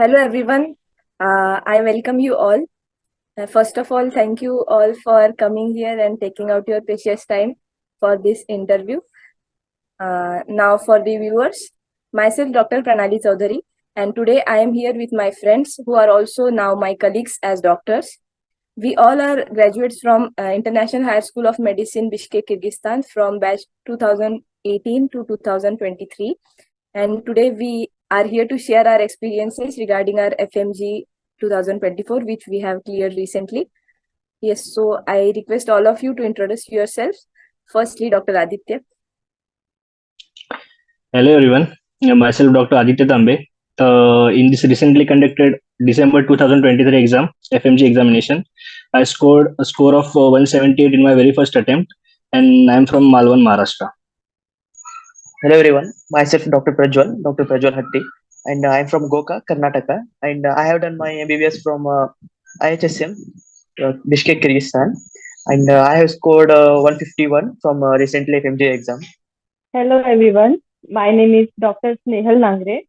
Hello everyone. I welcome you all. First of all, thank you all for coming here and taking out your precious time for this interview. Now for the viewers, myself Dr. Pranali Chaudhary, and today I am here with my friends who are also now my colleagues as doctors. We all are graduates from International Higher School of Medicine, Bishkek, Kyrgyzstan from batch 2018 to 2023. And today we are here to share our experiences regarding our FMG 2024, which we have cleared recently. Yes, so I request all of you to introduce yourselves. Firstly, Dr. Aditya. Hello everyone, myself Dr. Aditya Tambe. In this recently conducted December 2023 exam, FMG examination, I scored a score of 178 in my very first attempt, and I'm from Malwan, Maharashtra. Hello everyone, myself Dr. Prajwal Hatti, and I'm from Goka, Karnataka, and I have done my MBBS from IHSM, Bishkek, Kyrgyzstan, and I have scored 151 from recently FMG exam. Hello everyone, my name is Dr. Snehal Nangre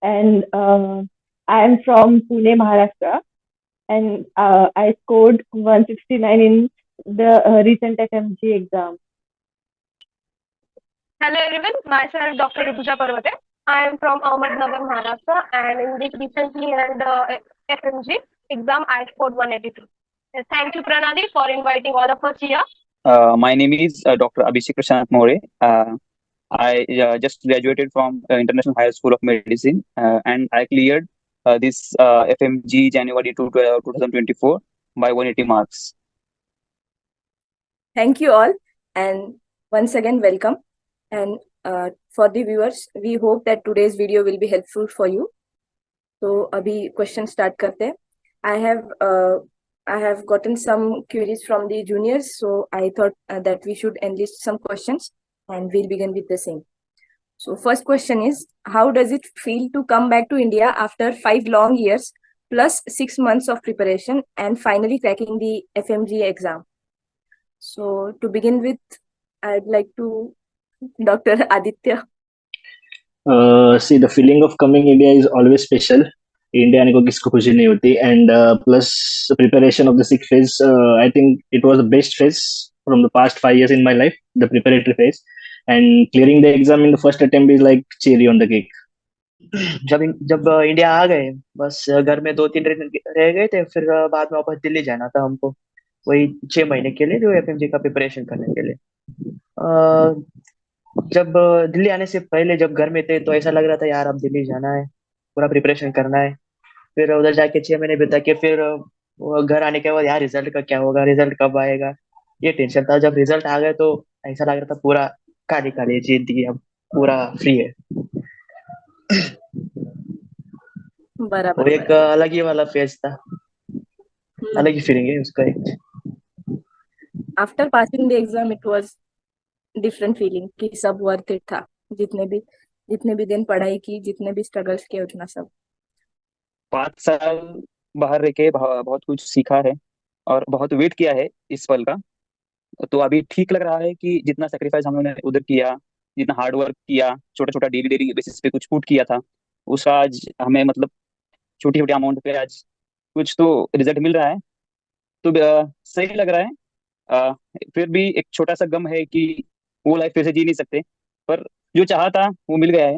and I am from Pune, Maharashtra, and I scored 169 in the recent FMG exam. Hello everyone, myself Dr. Rutuja Parvate. I am from Ahmednagar, Maharashtra, and in this recently held FMG exam, I scored 182. Thank you, Pranali, for inviting all of us here. My name is Dr. Abhishek Prashant More. I just graduated from International Higher School of Medicine, and I cleared this FMG January 2024 by 180 marks. Thank you all, and once again, welcome. And for the viewers, we hope that today's video will be helpful for you. So, abhi question start karte hain. I have gotten some queries from the juniors, so I thought that we should enlist some questions, and we'll begin with the same. So, first question is, how does it feel to come back to India after 5 long years plus 6 months of preparation and finally cracking the FMG exam? So, to begin with, I'd like to Dr. Aditya. See, the feeling of coming India is always special. India आने को किसको खुशी नहीं होती and plus preparation of the six phase I think it was the best phase from the past 5 years in my life, the preparatory phase, and clearing the exam in the first attempt is like cherry on the cake. जब India आ गए, बस घर में 2-3 दिन रह गए थे, फिर बाद में वापस दिल्ली जाना था हमको, वही 6 महीने के लिए, जो एफएमजी का प्रिपरेशन करने के लिए। जब दिल्ली आने से पहले जब घर में थे तो ऐसा लग रहा था यार अब दिल्ली जाना है, पूरा प्रिपरेशन करना है। फिर उधर जाके 6 महीने बिता के फिर घर आने के बाद यार रिजल्ट का क्या होगा, रिजल्ट कब आएगा, ये टेंशन था। जब रिजल्ट आ गए तो ऐसा लग रहा था पूरा खाली खाली जिंदगी, अब पूरा फ्री है। बराबर, वो एक अलग ही वाला फेज था, अलग ही फीलिंग है उसका एक। After passing the exam it was different feeling कि सब वर्थ इट था, जितने भी दिन पढ़ाई की, जितने भी स्ट्रगल्स किए, उतना सब। 5 साल बाहर रह के बहुत कुछ सीखा है और बहुत वेट किया है इस पल का। तो अभी ठीक लग रहा है कि जितना सेक्रीफाइस हम लोगों ने उधर किया, जितना हार्ड वर्क किया, छोटा छोटा डेली बेसिस पे कुछ पुट किया था, उसका आज हमें मतलब छोटी छोटी अमाउंट पे आज कुछ तो रिजल्ट मिल रहा है, तो सही लग रहा है। फिर भी एक छोटा सा गम है कि वो लाइफ फिर से जी नहीं सकते, पर जो चाहा था वो मिल गया है,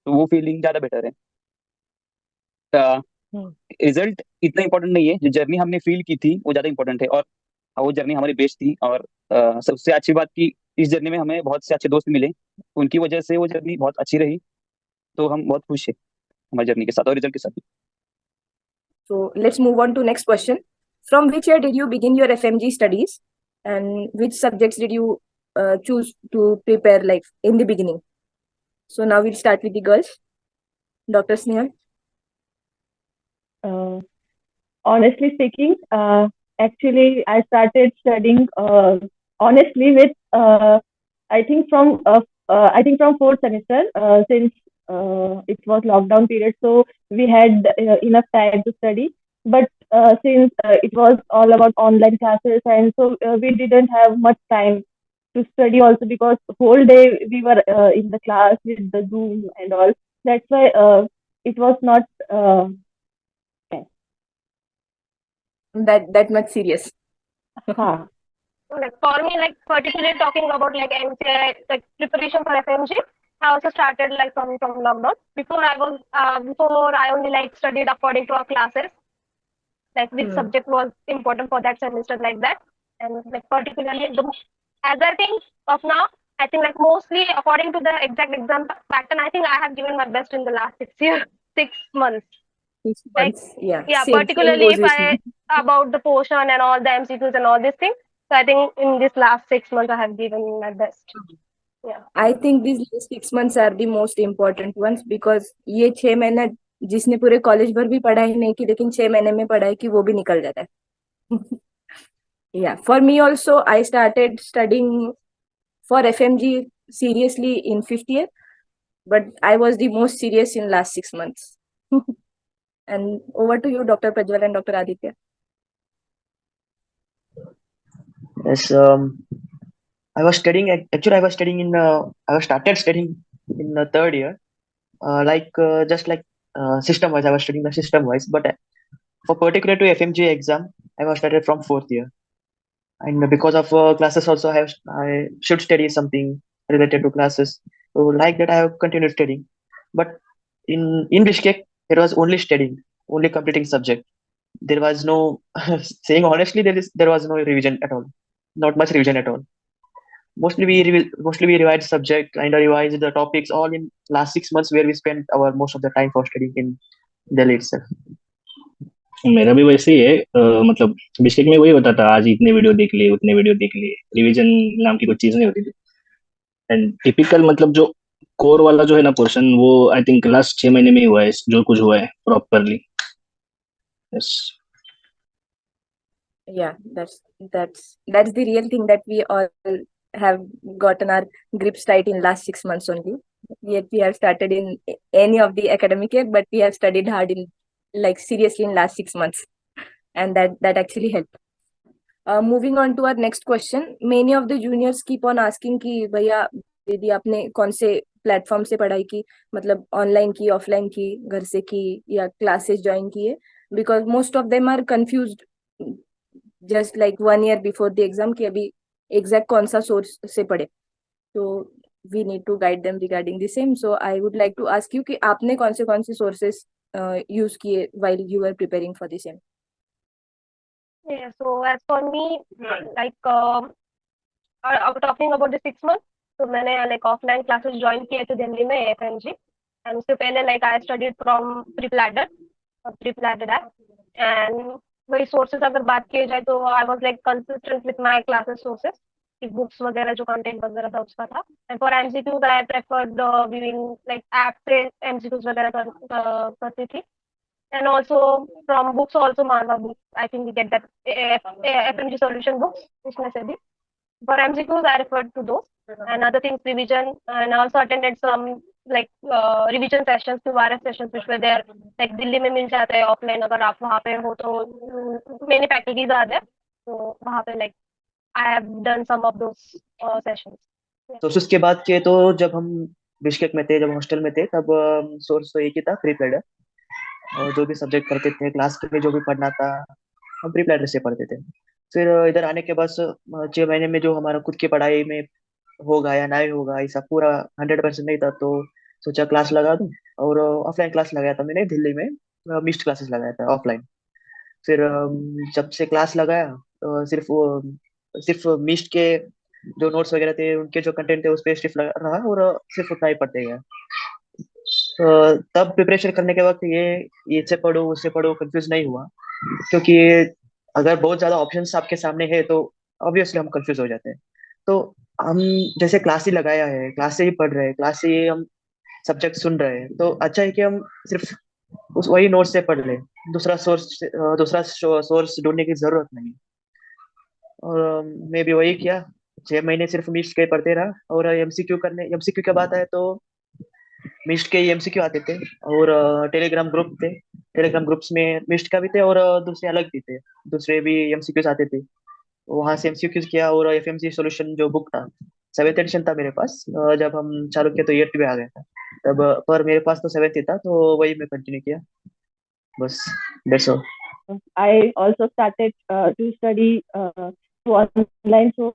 तो वो फीलिंग ज्यादा बेटर है। रिजल्ट इतना इम्पोर्टेंट नहीं है, जो जर्नी हमने फील की थी वो ज्यादा इम्पोर्टेंट है, और वो जर्नी हमारी बेस्ट थी। और सबसे अच्छी बात कि इस जर्नी में हमें बहुत से अच्छे दोस्त मिले, उनकी वजह से वो जर्नी बहुत अच्छी रही, तो हम बहुत खुश है हमारी जर्नी के साथ और रिजल्ट के साथ। So let's move on to next question. From which year did you begin your FMG studies, and which subjects did you choose to prepare like in the beginning? So now we'll start with the girls. Dr. Snehal. Honestly speaking, actually I started studying honestly with I think from fourth semester, since it was lockdown period, so we had enough time to study. But since it was all about online classes, and so we didn't have much time to study also, because whole day we were in the class with the Zoom and all. That's why it was not that much serious. हाँ Like for me, like particularly talking about like MCI, like preparation for FMG, I also started like from lockdown. Before I only like studied according to our classes, like which subject was important for that semester, like that. And like particularly as I think of now, I think like mostly according to the exact exam pattern, I think I have given my best in the last 6 years, 6 months. 6 months. Yeah, Same particularly goes if with me. about the portion and all the MCQs and all these things. So I think in this last 6 months I have given my best. Yeah. I think these last 6 months are the most important ones because ये 6 महीना जिसने पूरे college भर भी पढ़ाई नहीं की लेकिन 6 महीने में पढ़ाई की वो भी निकल जाता है. Yeah, for me also, I started studying for FMG seriously in 5th year, but I was the most serious in last 6 months. And over to you, Dr. Prajwal and Dr. Aditya. Yes, I was studying. Actually, I was started studying in the third year. Just like system wise, I was studying the system wise. But for particular to FMG exam, I was started from fourth year. And because of classes also, I should study something related to classes. So like that, I have continued studying. But in Bishkek, it was only studying, only completing subject. There was no saying honestly, there was no revision at all, not much revision at all. Mostly we revised subject and revised the topics all in last 6 months where we spent our most of the time for studying in Delhi itself. मेरा भी वैसे ही है. मतलब बिस्टेक में वही होता था, आज इतने वीडियो देख लिए उतने वीडियो देख लिए, रिवीजन नाम की कुछ चीज नहीं होती थी. एंड टिपिकल मतलब जो कोर वाला जो है ना पोर्शन, वो आई थिंक लास्ट 6 महीने में ही हुआ है, जो कुछ हुआ है properly. Yes. Yeah, that's the real thing that we all have gotten our grips tight in last 6 months only. Yet we have started in any of the academic year, but we have studied hard in like seriously in last 6 months, and that actually helped. Moving on to our next question, many of the juniors keep on asking कि भैया दीदी आपने कौन से platform से पढ़ाई की, मतलब ऑनलाइन की, ऑफलाइन की, घर से की या क्लासेस ज्वाइन की है, because most of them are confused just like 1 year before the exam कि अभी एग्जैक्ट कौन सा सोर्स से पढ़े. तो we need to guide them regarding the same. So I would like to ask you कि आपने कौन से सोर्सेस यूज किए while you are preparing for the same. Yeah, so as for me, like talking about the 6 months, तो मैंने like offline classes join किए थे दिल्ली में AFMG, and उससे पहले like I studied from Preplatter app, and वही sources अगर बात की जाए तो I was like consistent with my classes sources, कि books वगैरह जो content वगैरह था उसका था. And for MCQs I preferred viewing like app से MCQs वगैरह करती थी. And also from books also Manva books. I think we get that FMG solution books. उसमें से भी. For MCQs, I referred to those. And other things, revision, and also attended some like revision sessions, QRS sessions, which were there. Like Delhi में मिल जाते हैं offline, अगर आप वहाँ पे हो तो many faculties are there. तो वहाँ पे like I have done some of those sessions. Sources की बात किए तो जब हम बिश्केक में थे, जब हॉस्टल में थे, तब सोर्स तो एक ही था, प्री प्लेडर. और जो भी सब्जेक्ट पढ़ते थे क्लास में, जो भी पढ़ना था, हम प्री प्लेडर से पढ़ते थे. फिर इधर आने के बाद 6 महीने में जो हमारा खुद की पढ़ाई में होगा या नहीं होगा, ऐसा पूरा 100% नहीं था. तो सोचा क्लास लगा दूं, और ऑफलाइन क्लास लगाया था मैंने दिल्ली में. मिक्स्ड क्लासेस लगाया था ऑफलाइन. फिर जब से क्लास लगाया तो सिर्फ मिक्स्ड के जो नोट्स वगैरह थे, उनके जो कंटेंट थे उस पर स्टिफ रहा, और सिर्फ उतना ही पढ़ते गया. तब प्रिपरेशन करने के वक्त ये इससे पढ़ो उससे पढ़ो कंफ्यूज नहीं हुआ, क्योंकि अगर बहुत ज्यादा ऑप्शंस आपके सामने है तो ऑब्वियसली हम कंफ्यूज हो जाते हैं. तो हम जैसे क्लास ही लगाया है, क्लास से ही पढ़ रहे हैं, क्लास से ही हम सब्जेक्ट सुन रहे हैं, तो अच्छा है कि हम सिर्फ उस वही नोट से पढ़ लें. दूसरा सोर्स ढूंढने की जरूरत नहीं. और मैं भी वही किया, 6 महीने सिर्फ मिक्स के पढ़ते रहा. और एमसीक्यू की बात है तो मिस्ट के एमसीक्यू आते थे, और टेलीग्राम ग्रुप थे. टेलीग्राम ग्रुप्स में मिस्ट का भी थे, और दूसरे अलग भी थे, दूसरे भी एमसीक्यूज आते थे. वहां से एमसीक्यूज किया, और एफएमजी सॉल्यूशन जो बुक था, 7th एडिशन था मेरे पास. जब हम चालू किया तो 8th में आ गया था. तब पर मेरे पास तो 7th ही था, तो वही मैं कंटिन्यू किया बस। That's all. I also started to study through online. So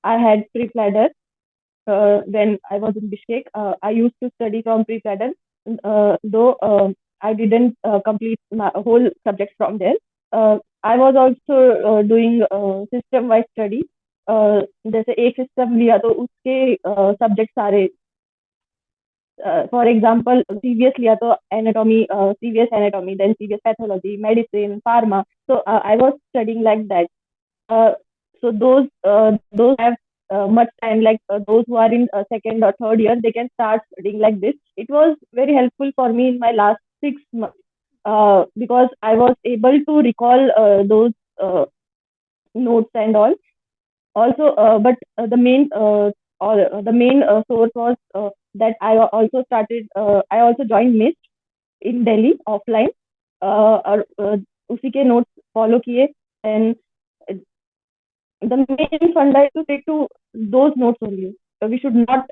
I had pre-planner when I was in Bishkek. I used to study from pre-planner, though I didn't complete my whole subjects from there. I was also doing system-wise study. जैसे एक system लिया तो उसके subject सारे, for example CVS लिया तो anatomy, CVS anatomy, then CVS pathology, medicine, pharma. So I was studying like that. So those have much time, like those who are in second or third year, they can start studying like this. It was very helpful for me in my last 6 months because I was able to recall those notes and all. Also, but the main source was that I also started. I also joined MIST in Delhi offline. और उसी के notes follow किए, and the main funda is to stick to those notes only. We should not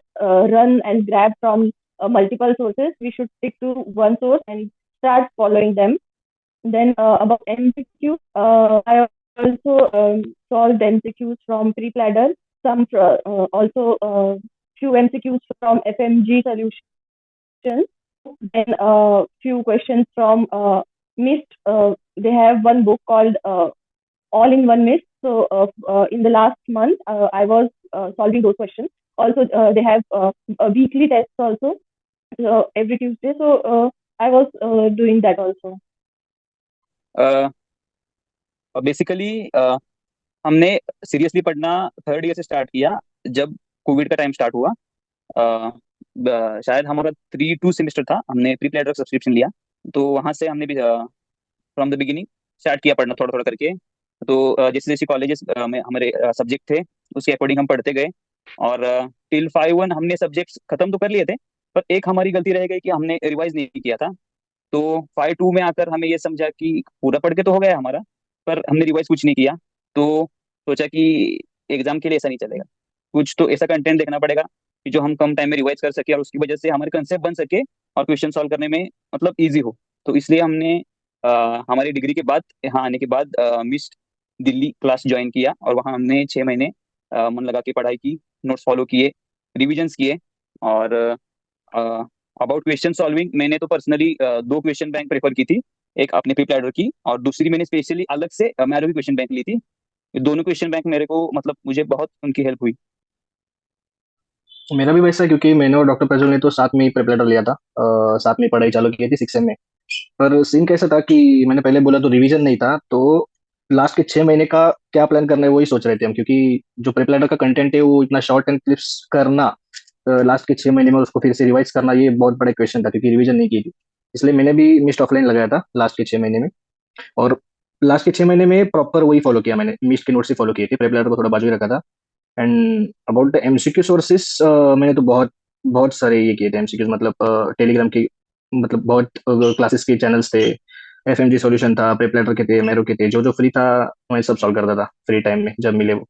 run and grab from multiple sources. We should stick to one source and start following them. Then about MCQ, I also solved MCQs from pre-planner, some also few MCQs from FMG solutions, then few questions from MIST. They have one book called All-in-One MIST. So in the last month, I was solving those questions. Also, they have weekly tests also every Tuesday. So I was doing that also. Basically हमने seriously पढ़ना third year से start किया जब Covid का time start हुआ. शायद हमारा 3-2 semester था, हमने प्री प्लानर सब्सक्रिप्शन लिया, तो वहां से हमने भी फ्रॉम द बिगिनिंग स्टार्ट किया पढ़ना थोड़ा थोड़ा करके. तो जैसे जैसे कॉलेजेस में हमारे सब्जेक्ट थे उसके अकॉर्डिंग हम पढ़ते गए, और टिल 5-1 हमने सब्जेक्ट्स खत्म तो कर लिए थे, पर एक हमारी गलती रह गई कि हमने रिवाइज नहीं किया था. तो 5-2 में आकर हमें ये समझा कि पूरा पढ़ के तो हो गया हमारा, पर हमने रिवाइज कुछ नहीं किया. तो सोचा कि एग्जाम के लिए ऐसा नहीं चलेगा, कुछ तो ऐसा कंटेंट देखना पड़ेगा कि जो हम कम टाइम में रिवाइज कर सके और उसकी वजह से हमारे कंसेप्ट बन सके और क्वेश्चन सॉल्व करने में मतलब इजी हो. तो इसलिए हमने हमारी डिग्री के बाद यहाँ आने के बाद मिस्ट दिल्ली क्लास ज्वाइन किया, और वहाँ हमने 6 महीने मन लगा के पढ़ाई की, नोट्स फॉलो किए, रिविजन्स किए. और अबाउट क्वेश्चन सॉल्विंग, मैंने तो पर्सनली 2 क्वेश्चन बैंक प्रेफर की थी, एक अपने प्री प्लानर की और दूसरी मैंने स्पेशली अलग से मैरो की क्वेश्चन बैंक ली थी. ये दोनों क्वेश्चन बैंक मेरे को मतलब मुझे बहुत उनकी हेल्प हुई. मेरा भी वैसा है, क्योंकि मैंने और डॉक्टर प्रज्वल ने तो साथ में ही प्रिपरेटर लिया था, साथ में पढ़ाई चालू की थी 6 में. पर सीन कैसा था कि मैंने पहले बोला तो रिवीजन नहीं था, तो लास्ट के 6 महीने का क्या प्लान करना है वही सोच रहे थे हम, क्योंकि जो प्रिपरेटर का कंटेंट है वो इतना शॉर्ट एंड क्लिप्स करना लास्ट के 6 महीने में उसको फिर से रिवाइज करना, ये बहुत बड़ा क्वेश्चन था क्योंकि रिवीजन नहीं की थी. इसलिए मैंने भी मिस्ट ऑफलाइन लगाया था लास्ट के 6 महीने में, और लास्ट के 6 महीने में प्रॉपर वही फॉलो किया मैंने, मिस्ट के नोट्स ही फॉलो किए थे, प्रिपरेटर को थोड़ा बाजू ही रखा था. And about the MCQ sources, मैंने तो बहुत बहुत सारे ये किए थे एमसीक्यूज, मतलब टेलीग्राम की, मतलब बहुत क्लासेस के चैनल्स थे, एफएमजी सॉल्यूशन था, प्रेपलेटर के थे, मेरो के थे, जो जो फ्री था मैं सब सॉल्व करता था फ्री टाइम में जब मिले वो.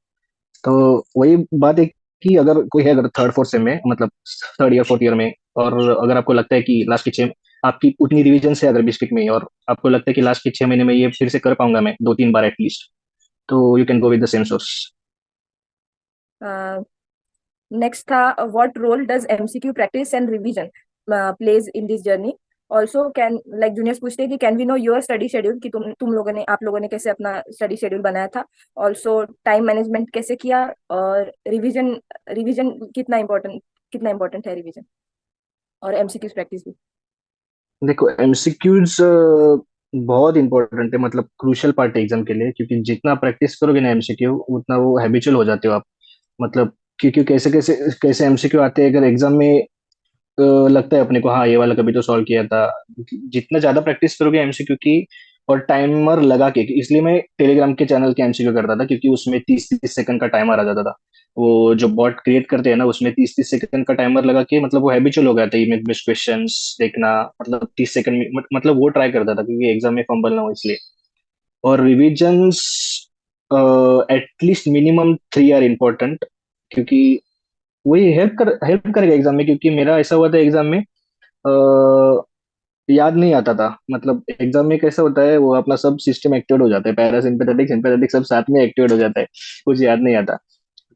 तो वही बात है कि अगर कोई है, अगर थर्ड फोर्थ सेम में, मतलब थर्ड ईयर फोर्थ ईयर में, और अगर आपको लगता है कि लास्ट के 6 आपकी उतनी रिवीजन है अगर डिस्ट्रिक्ट में, और आपको लगता है कि लास्ट के 6 महीने में ये फिर से कर पाऊंगा मैं 2-3 बार एटलीस्ट, तो you can go with the same source. Next था, what role does MCQ practice and revision plays in this journey. Also can, like juniors पूछते हैं कि can we know your study schedule, कि आप लोगों ने कैसे अपना स्टडी शेड्यूल बनाया था. ऑल्सो टाइम मैनेजमेंट कैसे किया, और रिवीजन रिवीजन कितना इम्पोर्टेंट है रिवीजन, और एमसीक्यूज प्रैक्टिस भी. देखो एमसीक्यूज बहुत इंपॉर्टेंट है, मतलब क्रूशियल पार्ट है एग्जाम के लिए, क्योंकि जितना प्रैक्टिस करोगे ना एमसीक्यू उतना वो हैबिचुअल हो जाते हो आप. मतलब क्योंकि कैसे कैसे कैसे एमसीक्यू आते हैं अगर एग्जाम में, लगता है अपने को हाँ ये वाला कभी तो सॉल्व किया था. जितना ज्यादा प्रैक्टिस करोगे एमसीक्यू की, और टाइमर लगा के, इसलिए मैं टेलीग्राम के चैनल के एमसीक्यू करता था, क्योंकि उसमें 30-30 सेकंड का टाइमर आ जाता था. वो जो बॉट क्रिएट करते हैं ना, उसमें 30-30 सेकंड का टाइमर लगा के, मतलब वो हैबिचुअल हो गया था इमेज बेस्ड क्वेश्चंस देखना, मतलब 30 सेकंड में, मतलब वो ट्राई करता था क्योंकि एग्जाम में फंबल ना हो इसलिए. और revisions at least minimum 3 are important, क्योंकि वही हेल्प करेगा एग्जाम में. क्योंकि मेरा ऐसा हुआ था एग्जाम में याद नहीं आता था। मतलब एग्जाम में कैसा होता है, वो अपना सब सिस्टम एक्टिवेट हो जाता है, पैरासिम्पेथेटिक सिंपैथेटिक सब साथ में एक्टिवेट हो जाता है, कुछ याद नहीं आता।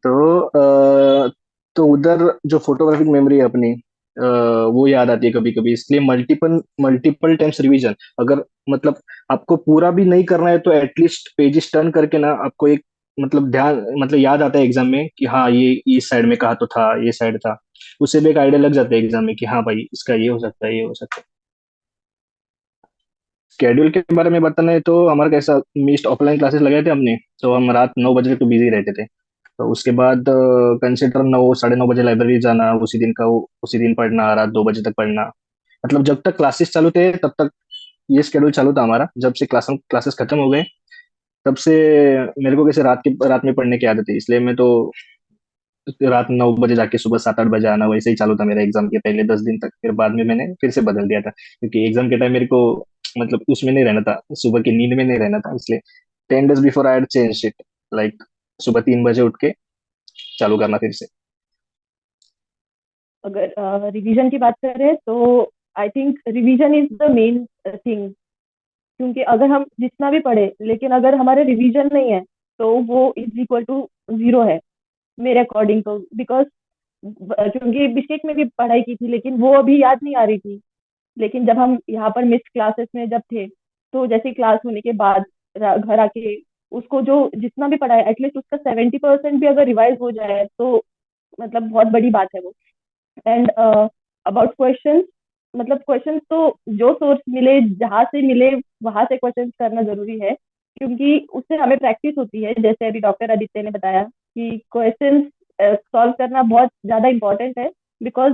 तो तो उधर जो फोटोग्राफिक मेमोरी है अपनी, वो याद आती है कभी कभी, इसलिए मल्टीपल मल्टीपल टाइम्स रिवीजन। अगर मतलब आपको पूरा भी नहीं करना है तो एटलीस्ट पेजेस टर्न करके ना आपको एक मतलब ध्यान मतलब याद आता है एग्जाम में कि हाँ ये इस साइड में कहा तो था, ये साइड था। उससे भी एक आइडिया लग जाता है एग्जाम में कि हाँ भाई इसका ये हो सकता है, ये हो सकता है। स्केड्यूल के बारे में बताना है तो हमारा कैसा, मिस्ट ऑफलाइन क्लासेस लगाए थे हमने, तो हम रात 9 बजे तक तो बिजी रहते थे। तो उसके बाद कंसिडर 9 साढ़े 9 बजे लाइब्रेरी जाना, उसी दिन का उसी दिन पढ़ना, रात 2 बजे तक पढ़ना। मतलब जब तक क्लासेस चालू थे तब तक ये स्केड्यूल चालू था हमारा। जब से क्लासेस खत्म हो गए तब से मेरे को कैसे रात में पढ़ने की आदत है, इसलिए मैं तो रात 9 बजे जाके सुबह 7-8 बजे आना, वैसे ही चालू था मेरा एग्जाम के पहले 10 दिन तक। फिर बाद में मैंने फिर से बदल दिया था, क्योंकि एग्जाम के टाइम मेरे को मतलब उसमें नहीं रहना था, सुबह की नींद में नहीं रहना था, इसलिए 10 days before I had change it, like सुबह 3 बजे उठ के चालू करना फिर से। अगर रिवीजन की बात करें तो I think revision is the main thing, क्योंकि अगर हम जितना भी पढ़े लेकिन अगर हमारे रिवीजन नहीं है तो वो इज इक्वल टू जीरो है मेरे अकॉर्डिंग तो। बिकॉज क्योंकि बीटेक में भी पढ़ाई की थी लेकिन वो अभी याद नहीं आ रही थी। लेकिन जब हम यहाँ पर मिस क्लासेस में जब थे, तो जैसे क्लास होने के बाद घर आके उसको जो जितना भी पढ़ा है एटलीस्ट उसका 70% भी अगर रिवाइज हो जाए तो मतलब बहुत बड़ी बात है वो। एंड अबाउट क्वेश्चंस, मतलब क्वेश्चंस तो जो सोर्स मिले जहाँ से मिले वहां से क्वेश्चंस करना जरूरी है, क्योंकि उससे हमें प्रैक्टिस होती है। जैसे अभी डॉक्टर आदित्य ने बताया कि क्वेश्चंस सॉल्व करना बहुत ज्यादा इंपॉर्टेंट है। बिकॉज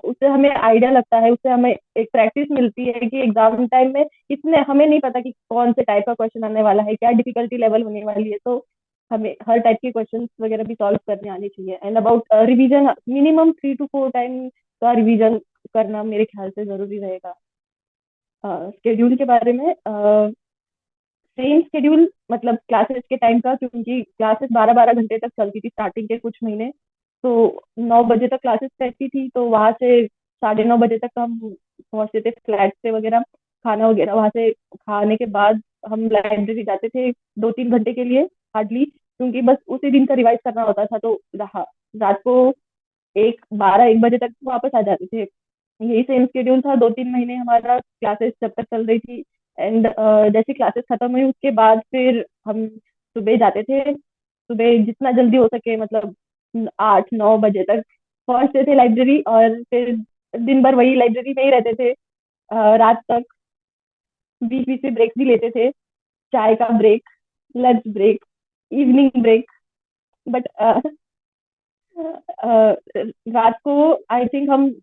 उससे हमें आइडिया लगता है, उससे हमें एक प्रैक्टिस मिलती है कि एग्जाम टाइम में इसमें हमें नहीं पता कि कौन से टाइप का क्वेश्चन आने वाला है, क्या डिफिकल्टी लेवल होने वाली है। तो हमें हर टाइप के क्वेश्चंस वगैरह भी सॉल्व करने आने चाहिए। And about revision, minimum 3 to 4 time का रिवीजन करना मेरे ख्याल से जरूरी रहेगा। स्केड्यूल के बारे में सेम स्केड्यूल मतलब क्लासेस के टाइम का, क्योंकि क्लासेस 12-12 घंटे तक चलती थी स्टार्टिंग के कुछ महीने। तो 9 बजे तक क्लासेस रहती थी, तो वहां से 9:30 बजे तक हम पहुंचते थे फ्लैट से वगैरह। खाना वगैरह वहां से खाने के बाद हम लाइब्रेरी जाते थे 2-3 घंटे के लिए हार्डली, क्योंकि बस उसी दिन का रिवाइज करना होता था। तो रात को 1 12 1 बजे तक वापस आ जाते थे। यही सेम शेड्यूल था 2-3 महीने हमारा, क्लासेस जब तक चल रही थी। एंड जैसे क्लासेस खत्म हुई उसके बाद फिर हम सुबह जाते थे। सुबह जितना जल्दी हो सके, मतलब 8-9 बजे तक पहुंचते थे लाइब्रेरी, और फिर दिन भर वही लाइब्रेरी में ही रहते थे रात तक। बीच बीच में ब्रेक भी लेते थे, चाय का break, lunch break, evening break. But रात को आई थिंक हम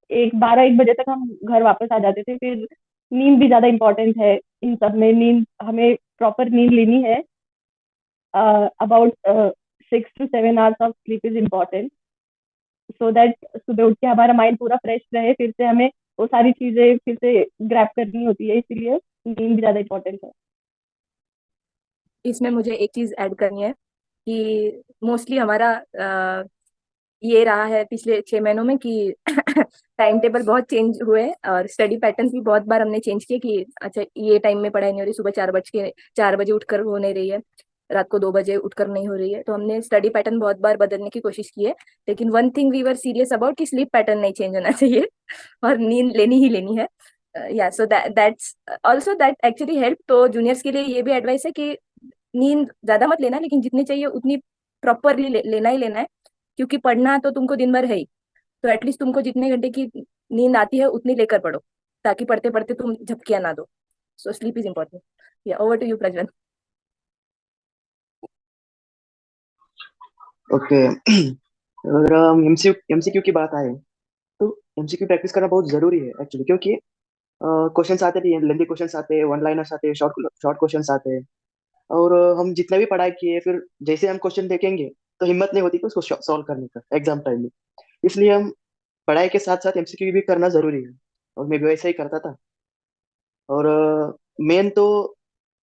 1 12 1 बजे तक हम घर वापस आ जाते थे। फिर नींद भी ज्यादा इंपॉर्टेंट है इन सब में, नींद हमें प्रॉपर नींद लेनी है। About 6 to 7 hours of sleep is important, so that सुबह उठ के हमारा माइंड पूरा फ्रेश रहे, फिर से हमें वो सारी चीजें फिर से ग्रैप करनी होती है, इसीलिए नींद भी ज्यादा इंपॉर्टेंट है। इसमें मुझे एक चीज ऐड करनी है कि मोस्टली हमारा ये रहा है पिछले 6 महीनों में कि टाइम टेबल बहुत चेंज हुए और स्टडी पैटर्न भी बहुत बार हमने चेंज किए कि अच्छा ये टाइम में पढ़ाई नहीं हो रही, सुबह 4 बजे उठकर हो नहीं रही है, रात को 2 बजे उठकर नहीं हो रही है। तो हमने स्टडी पैटर्न बहुत बार बदलने की कोशिश की है, लेकिन one thing we were serious about कि स्लीप पैटर्न नहीं चेंज होना चाहिए और नींद लेनी ही लेनी है। या so that's also that actually help. तो जूनियर्स के लिए ये भी एडवाइस है कि नींद ज्यादा मत लेना, लेकिन जितनी चाहिए उतनी प्रॉपरली लेना ही लेना है, क्योंकि पढ़ना तो तुमको दिन भर है ही। तो एटलीस्ट तुमको जितने घंटे की नींद आती है उतनी लेकर पढ़ो, ताकि पढ़ते पढ़ते तुम झपकियां ना दो। So sleep is important. Yeah over to you Prajwal. Okay. अगर हम एमसीक्यू की बात आए तो एमसीक्यू प्रैक्टिस करना बहुत जरूरी है एक्चुअली, क्योंकि क्वेश्चंस आते भी हैं, लेंदी क्वेश्चंस आते हैं, वन लाइनर्स आते हैं, शॉर्ट शॉर्ट क्वेश्चंस आते हैं। और हम जितना भी पढ़ाई किए फिर जैसे हम क्वेश्चन देखेंगे तो हिम्मत नहीं होती कि उसको सॉल्व करने का एग्जाम टाइम में। इसलिए हम पढ़ाई के साथ साथ एमसीक्यू भी करना जरूरी है, और मैं भी वैसा ही करता था। और मेन तो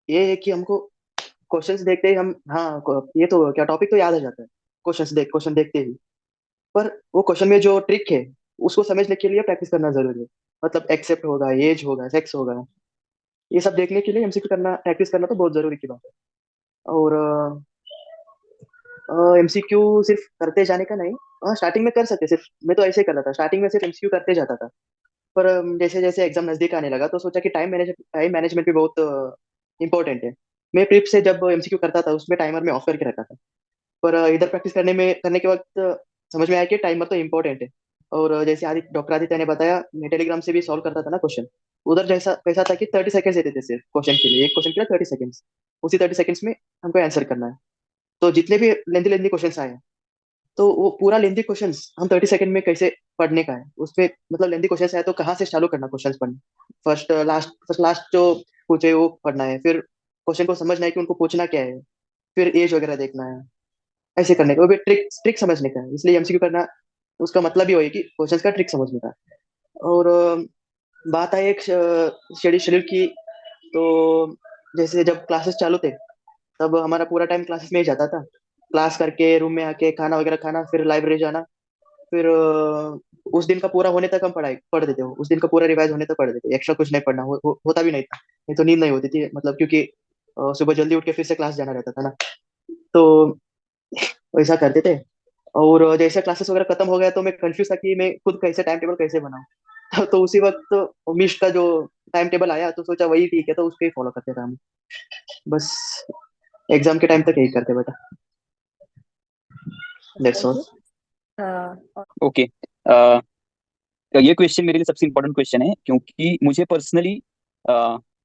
ये है कि हमको क्वेश्चंस देखते ही हम, हाँ ये तो क्या टॉपिक तो याद आ जाता है क्वेश्चन देखते ही। पर वो क्वेश्चन में जो ट्रिक है उसको समझने के लिए प्रैक्टिस करना जरूरी है। मतलब एक्सेप्ट होगा, एज होगा, सेक्स होगा, ये सब देखने के लिए एमसीक्यू करना, प्रैक्टिस करना तो बहुत जरूरी की बात है। और एमसीक्यू सिर्फ करते जाने का नहीं। हाँ, स्टार्टिंग में कर सकते, सिर्फ मैं तो ऐसे ही कर रहा था, स्टार्टिंग में सिर्फ एमसीक्यू करते जाता था। पर जैसे जैसे एग्जाम नजदीक आने लगा तो सोचा कि टाइम मैनेजमेंट भी बहुत इंपॉर्टेंट है। मैं प्रिप से जब एमसीक्यू करता था उसमें टाइमर में ऑफ करके रखा था। पर इधर प्रैक्टिस करने के वक्त समझ में आया कि टाइमर तो इम्पोर्टेंट है। और जैसे डॉक्टर आदित्य ने बताया, मैं टेलीग्राम से भी सॉल्व करता था ना क्वेश्चन। उधर जैसा कैसा था कि 30 सेकंड्स देते थे सिर्फ क्वेश्चन के लिए, एक क्वेश्चन के लिए 30 सेकंड्स। उसी 30 सेकंड्स में हमको आंसर करना है। तो जितने भी लेंथी लेंथी क्वेश्चन आए, तो वो पूरा लेंथी क्वेश्चंस हम 30 सेकंड में कैसे पढ़ने का है उसमें। मतलब लेंथी क्वेश्चन आए तो कहाँ से चालू करना क्वेश्चन पढ़ना। फर्स्ट लास्ट जो पूछे वो पढ़ना है, फिर क्वेश्चन को समझना है कि उनको पूछना क्या है, फिर एज वगैरह देखना है। ऐसे करने का, वो भी ट्रिक ट्रिक समझने का है। इसलिए एमसीक्यू करना, उसका मतलब ही वही कि क्वेश्चंस का ट्रिक समझने का। और बात आई एक शेड्यूल की, तो जैसे जब क्लासेस चालू थे तब हमारा पूरा टाइम क्लासेस में ही जाता था। क्लास करके रूम में आके खाना वगैरह खाना, फिर लाइब्रेरी जाना, फिर उस दिन का पूरा होने तक हम पढ़ाई पढ़ देते हो, उस दिन का पूरा रिवाइज होने तक पढ़ देते, एक्स्ट्रा कुछ नहीं पढ़ना होता भी नहीं था। नहीं तो नींद नहीं होती थी, मतलब क्योंकि सुबह जल्दी उठ के फिर से क्लास जाना रहता था ना। तो वैसा करते थे। और जैसे क्लासेस वगैरह खत्म हो गया तो मैं कंफ्यूज था कि मैं खुद कैसे टाइम टेबल कैसे बनाऊं। तो उसी वक्त मिश का जो टाइम टेबल आया तो सोचा वही ठीक है, तो उसको ही फॉलो करते रहा हम। बस एग्जाम के टाइम तक यही करते बेटा। That's thank all. यू। हाँ, ओके। ये क्वेश्चन मेरे लिए सबसे इम्पोर्टेंट क्वेश्चन है, क्योंकि मुझे पर्सनली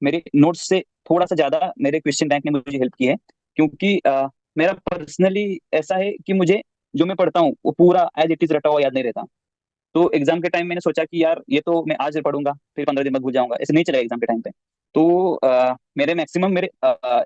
मेरे नोट्स से थोड़ा सा ज्यादा मेरे क्वेश्चन बैंक ने मुझे हेल्प की है। क्योंकि मेरा पर्सनली ऐसा है कि मुझे जो मैं पढ़ता हूँ वो पूरा एज इट इज रटा हुआ याद नहीं रहता। तो एग्जाम के टाइम मैंने सोचा कि यार ये तो मैं आज पढ़ूंगा फिर 15 दिन बाद भूल जाऊंगा, ऐसे नहीं चलेगा एग्जाम के टाइम पे। तो मेरे मैक्सिमम मेरे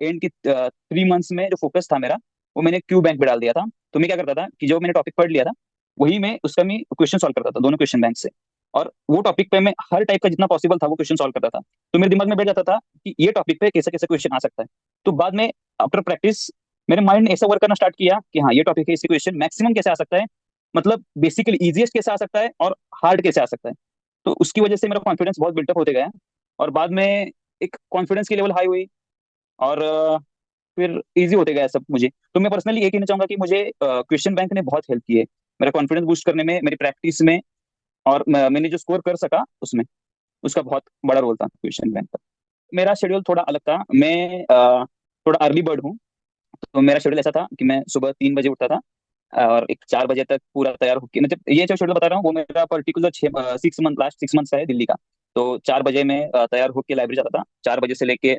एंड की 3 मंथ्स में जो फोकस था मेरा, वो मैंने क्यू बैंक पे डाल दिया था। तो मैं क्या करता था कि जो मैंने टॉपिक पढ़ लिया था वही मैं उसका मैं क्वेश्चन सॉल्व करता था दोनों क्वेश्चन बैंक से। और वो टॉपिक पे मैं हर टाइप का जितना पॉसिबल था वो क्वेश्चन सॉल्व करता था। तो मेरे दिमाग में बैठ जाता था कि ये टॉपिक पे कैसे कैसे क्वेश्चन आ सकता है। तो बाद में आफ्टर प्रैक्टिस मेरे माइंड ने ऐसा वर्क करना स्टार्ट किया कि हाँ ये टॉपिक है, इसी क्वेश्चन मैक्सिमम कैसे आ सकता है, मतलब बेसिकली इजीएस्ट कैसे आ सकता है और हार्ड कैसे आ सकता है। तो उसकी वजह से मेरा कॉन्फिडेंस बहुत बिल्टअप होते गया। और बाद में एक कॉन्फिडेंस की लेवल हाई हुई, और फिर इजी होते गया सब मुझे। तो मैं पर्सनली ये कहना चाहूंगा कि मुझे क्वेश्चन बैंक ने बहुत हेल्प की है मेरा कॉन्फिडेंस बूस्ट करने में, मेरी प्रैक्टिस में, और मैंने जो स्कोर कर सका उसमें, उसका बहुत बड़ा रोल था क्वेश्चन बैंक का। मेरा शेड्यूल थोड़ा अलग था, मैं थोड़ा अर्ली बर्ड हूँ। तो मेरा शेड्यूल ऐसा था कि मैं सुबह 3 बजे उठता था और एक 4 बजे तक पूरा तैयार होकर, मतलब ये जो शेड्यूल बता रहा हूँ वो मेरा पर्टिकुलर 6 मंथ, लास्ट 6 मंथ का है दिल्ली का। तो 4 बजे मैं तैयार होकर लाइब्रेरी जाता था, 4 बजे से लेके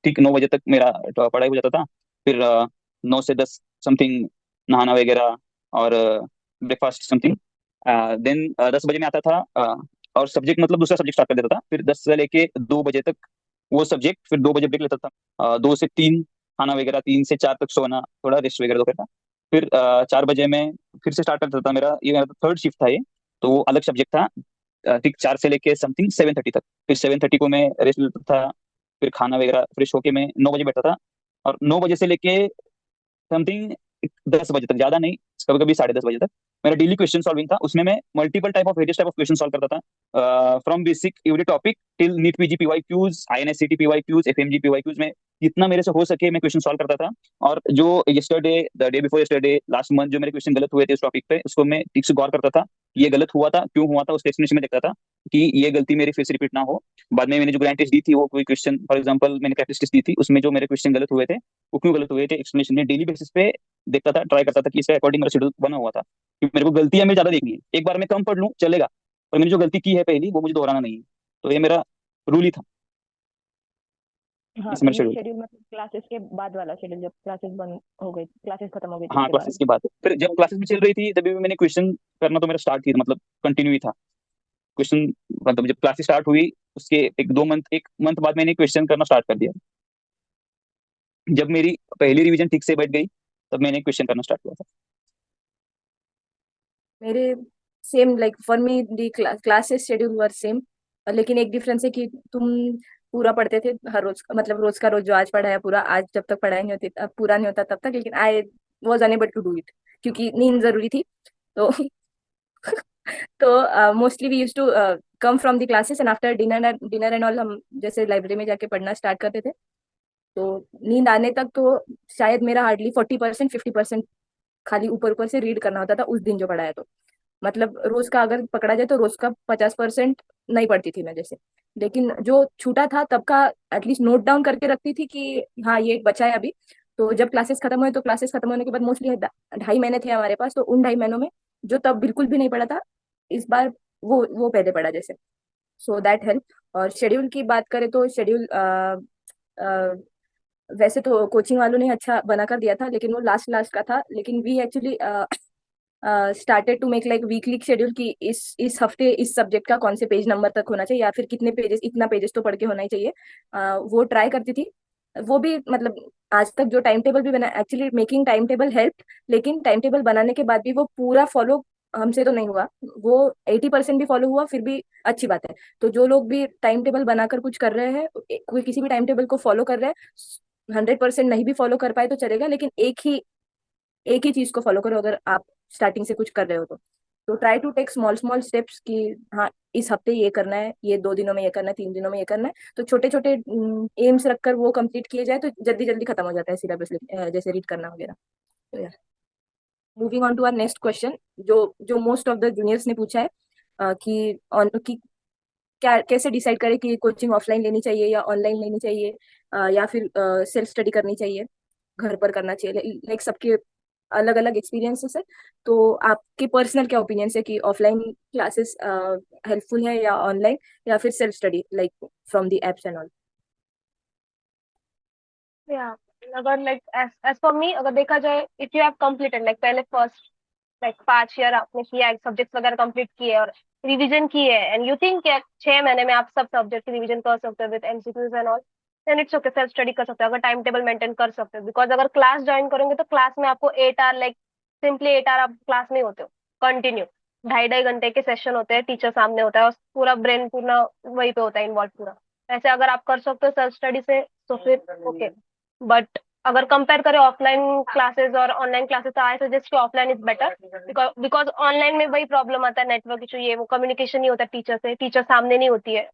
ठीक 9 बजे तक मेरा पढ़ाई हो जाता था। फिर 9 से 10 समथिंग नहाना वगैरह और ब्रेकफास्ट समथिंग। देन 10 बजे में आता था, और सब्जेक्ट मतलब दूसरा सब्जेक्ट स्टार्ट कर देता था। फिर 10 से लेके 2 बजे तक वो सब्जेक्ट, फिर 2 बजे ब्रेक लेता था। 2 से 3 खाना वगैरह, 3 से 4 तक सोना, थोड़ा रेस्ट वगैरह दोपहर का। फिर 4 बजे में फिर से स्टार्ट करता था, मेरा थर्ड शिफ्ट था ये। तो वो अलग सब्जेक्ट था, ठीक 4 से लेके समथिंग 7:30 तक। फिर 7:30 को मैं रेस्ट लेता था, फिर खाना वगैरह फ्रेश होके मैं 9 बजे बैठता था। और 9 बजे से लेके समथिंग 10 बजे तक, ज्यादा नहीं, कभी कभी 10:30 बजे तक मेरा डेली क्वेश्चन सॉल्विंग था। उसमें मैं multiple type of various type of question solve करता था, from basic every topic till NEET PG PYQs, INICET PYQs, FMG PYQs में जितना मेरे से हो सके मैं क्वेश्चन सॉल्व करता था। और जो yesterday, the day before yesterday, last month जो मेरे क्वेश्चन गलत हुए थे उस टॉपिक पे, उसको मैं ठीक से गौर करता था कि ये गलत हुआ था, क्यों हुआ था, उसके एक्सप्लेनेशन में देखता था कि ये गलती मेरी फिर से रिपीट ना हो। बाद में मैंने जो ग्रांड टेस्ट दी थी, वो कोई क्वेश्चन, फॉर एग्जांपल मैंने प्रैक्टिस टेस्ट दी थी, उसमें जो मेरे क्वेश्चन गलत हुए थे वो क्यों गलत हुए थे, एक्सप्लेनेशन में डेली बेसिस पे देखता था, ट्राई करता था कि इसके अकॉर्डिंग मेरा शेड्यूल बना हुआ था। क्योंकि मेरे को गलतियां मेरी ज्यादा देखनी है, एक बार मैं कम पढ़ लूँ चलेगा, पर मैंने जो गलती की है पहली वो मुझे दोहराना नहीं है। तो ये मेरा रूल ही था, हाँ, इस तो मेरा ये शेड्यूल था। शेड्यूल मतलब क्लासेस के बाद वाला शेड्यूल, जब क्लासेस बंद हो गई, क्लासेस खत्म हो गई थी हाँ, उसके बाद। क्लासेस के बाद फिर जब क्लासेस भी चल रही थी तभी भी मैंने क्वेश्चन करना तो मेरा स्टार्ट ही था, मतलब कंटिन्यू ही था क्वेश्चन। मतलब जब क्लासेस स्टार्ट हुई उसके 1 मंथ बाद मैंने क्वेश्चन करना स्टार्ट कर दिया। जब मेरी पहली रिवीजन ठीक से बैठ गई तब मैंने क्वेश्चन करना स्टार्ट किया था। मेरे same, like for me the classes schedule were same. लेकिन एक डिफरेंस है कि तुम पूरा पढ़ते थे हर रोज, मतलब रोज का रोज जो आज पढ़ा है पूरा, आज जब तक पढ़ाई नहीं होती पूरा नहीं होता तब तक। लेकिन I was unable to do it क्योंकि नींद जरूरी थी। तो तो mostly we use to come from the classes and after dinner and all हम जैसे लाइब्रेरी में जाके पढ़ना स्टार्ट करते थे। तो नींद आने तक तो शायद मेरा हार्डली 40% 50% खाली ऊपर ऊपर से रीड करना होता था उस दिन जो पढ़ा है। तो मतलब रोज का अगर पकड़ा जाए तो रोज का 50% नहीं पढ़ती थी मैं जैसे। लेकिन जो छूटा था तब का एटलीस्ट नोट डाउन करके रखती थी कि हाँ ये बचा है अभी। तो जब क्लासेस खत्म हुए तो क्लासेस खत्म होने के बाद मोस्टली 2.5 महीने थे हमारे पास, तो उन 2.5 महीनों में जो तब बिल्कुल भी नहीं पढ़ा था इस बार वो पहले पढ़ा जैसे। So that help. और शेड्यूल की बात करें तो शेड्यूल वैसे तो कोचिंग वालों ने अच्छा बना कर दिया था, लेकिन वो लास्ट लास्ट का था। लेकिन we actually started to make like weekly schedule कि इस हफ्ते इस सब्जेक्ट का कौन से पेज नंबर तक होना चाहिए या फिर कितने पेजेस, इतना पेजेस तो पढ़ के होना ही चाहिए। वो ट्राई करती थी। वो भी मतलब आज तक जो टाइम टेबल भी बना, actually making time table help, लेकिन टाइम टेबल बनाने के बाद भी वो पूरा फॉलो हमसे तो नहीं हुआ। वो 80% भी फॉलो हुआ फिर भी अच्छी बात है। तो जो लोग भी टाइम टेबल बनाकर कुछ कर रहे हैं, कोई किसी भी टाइम टेबल को फॉलो कर रहे हैं, 100% नहीं भी फॉलो कर पाए तो चलेगा, लेकिन एक ही चीज को फॉलो करो अगर आप स्टार्टिंग से कुछ कर रहे हो तो try to take small small steps कि हाँ इस हफ्ते ये करना है, ये 2 दिनों में ये करना है, 3 दिनों में ये करना है। तो छोटे छोटे एम्स रखकर वो कंप्लीट किए जाए तो जल्दी जल्दी खत्म हो जाता है सिलेबस, जैसे रीड करना वगैरह। तो यार moving on to our next question, जो जो मोस्ट ऑफ द जूनियर्स ने पूछा है कि क्या कैसे डिसाइड करें कि कोचिंग ऑफलाइन लेनी चाहिए या ऑनलाइन लेनी चाहिए, या फिर सेल्फ स्टडी करनी चाहिए, घर पर करना चाहिए। लाइक सबके अलग अलग एक्सपीरियंसेस है। तो आपके पर्सनल क्या ओपिनियन है कि ऑफलाइन क्लासेस हेल्पफुल है या ऑनलाइन, या फिर self study like from the apps and all? या अगर लाइक एज फॉर मी, अगर देखा जाए, if you have completed like पहले फर्स्ट लाइक 5 ईयर आपने किया है, सब्जेक्ट्स वगैरह कंप्लीट किए और रिवीजन किए है, एंड यू थिंक 6 महीने में आप सब सब्जेक्ट की रिवीजन कर सकते हो with MCQs and all, then it's okay, self study कर सकते हो अगर टाइम टेबल मेंटेन कर सकते हो। बिकॉज अगर क्लास ज्वाइन करोगे तो क्लास में आपको 8 आवर लाइक सिंपली 8 आवर आप क्लास में होते हो कंटिन्यू, 2.5 2.5 घंटे के सेशन होते हैं, टीचर सामने होता है और पूरा ब्रेन पूरा वही पे होता है इन्वॉल्व पूरा। ऐसे अगर आप कर सकते हो सेल्फ स्टडी से तो फिर ओके। बट अगर कंपेयर करें ऑफलाइन क्लासेस और ऑनलाइन क्लासेस तो आई सजेस्ट कि offline is better. Because online में वही प्रॉब्लम आता है, नेटवर्क इशू, ये वो कम्युनिकेशन नहीं होता टीचर से, टीचर सामने नहीं होती है,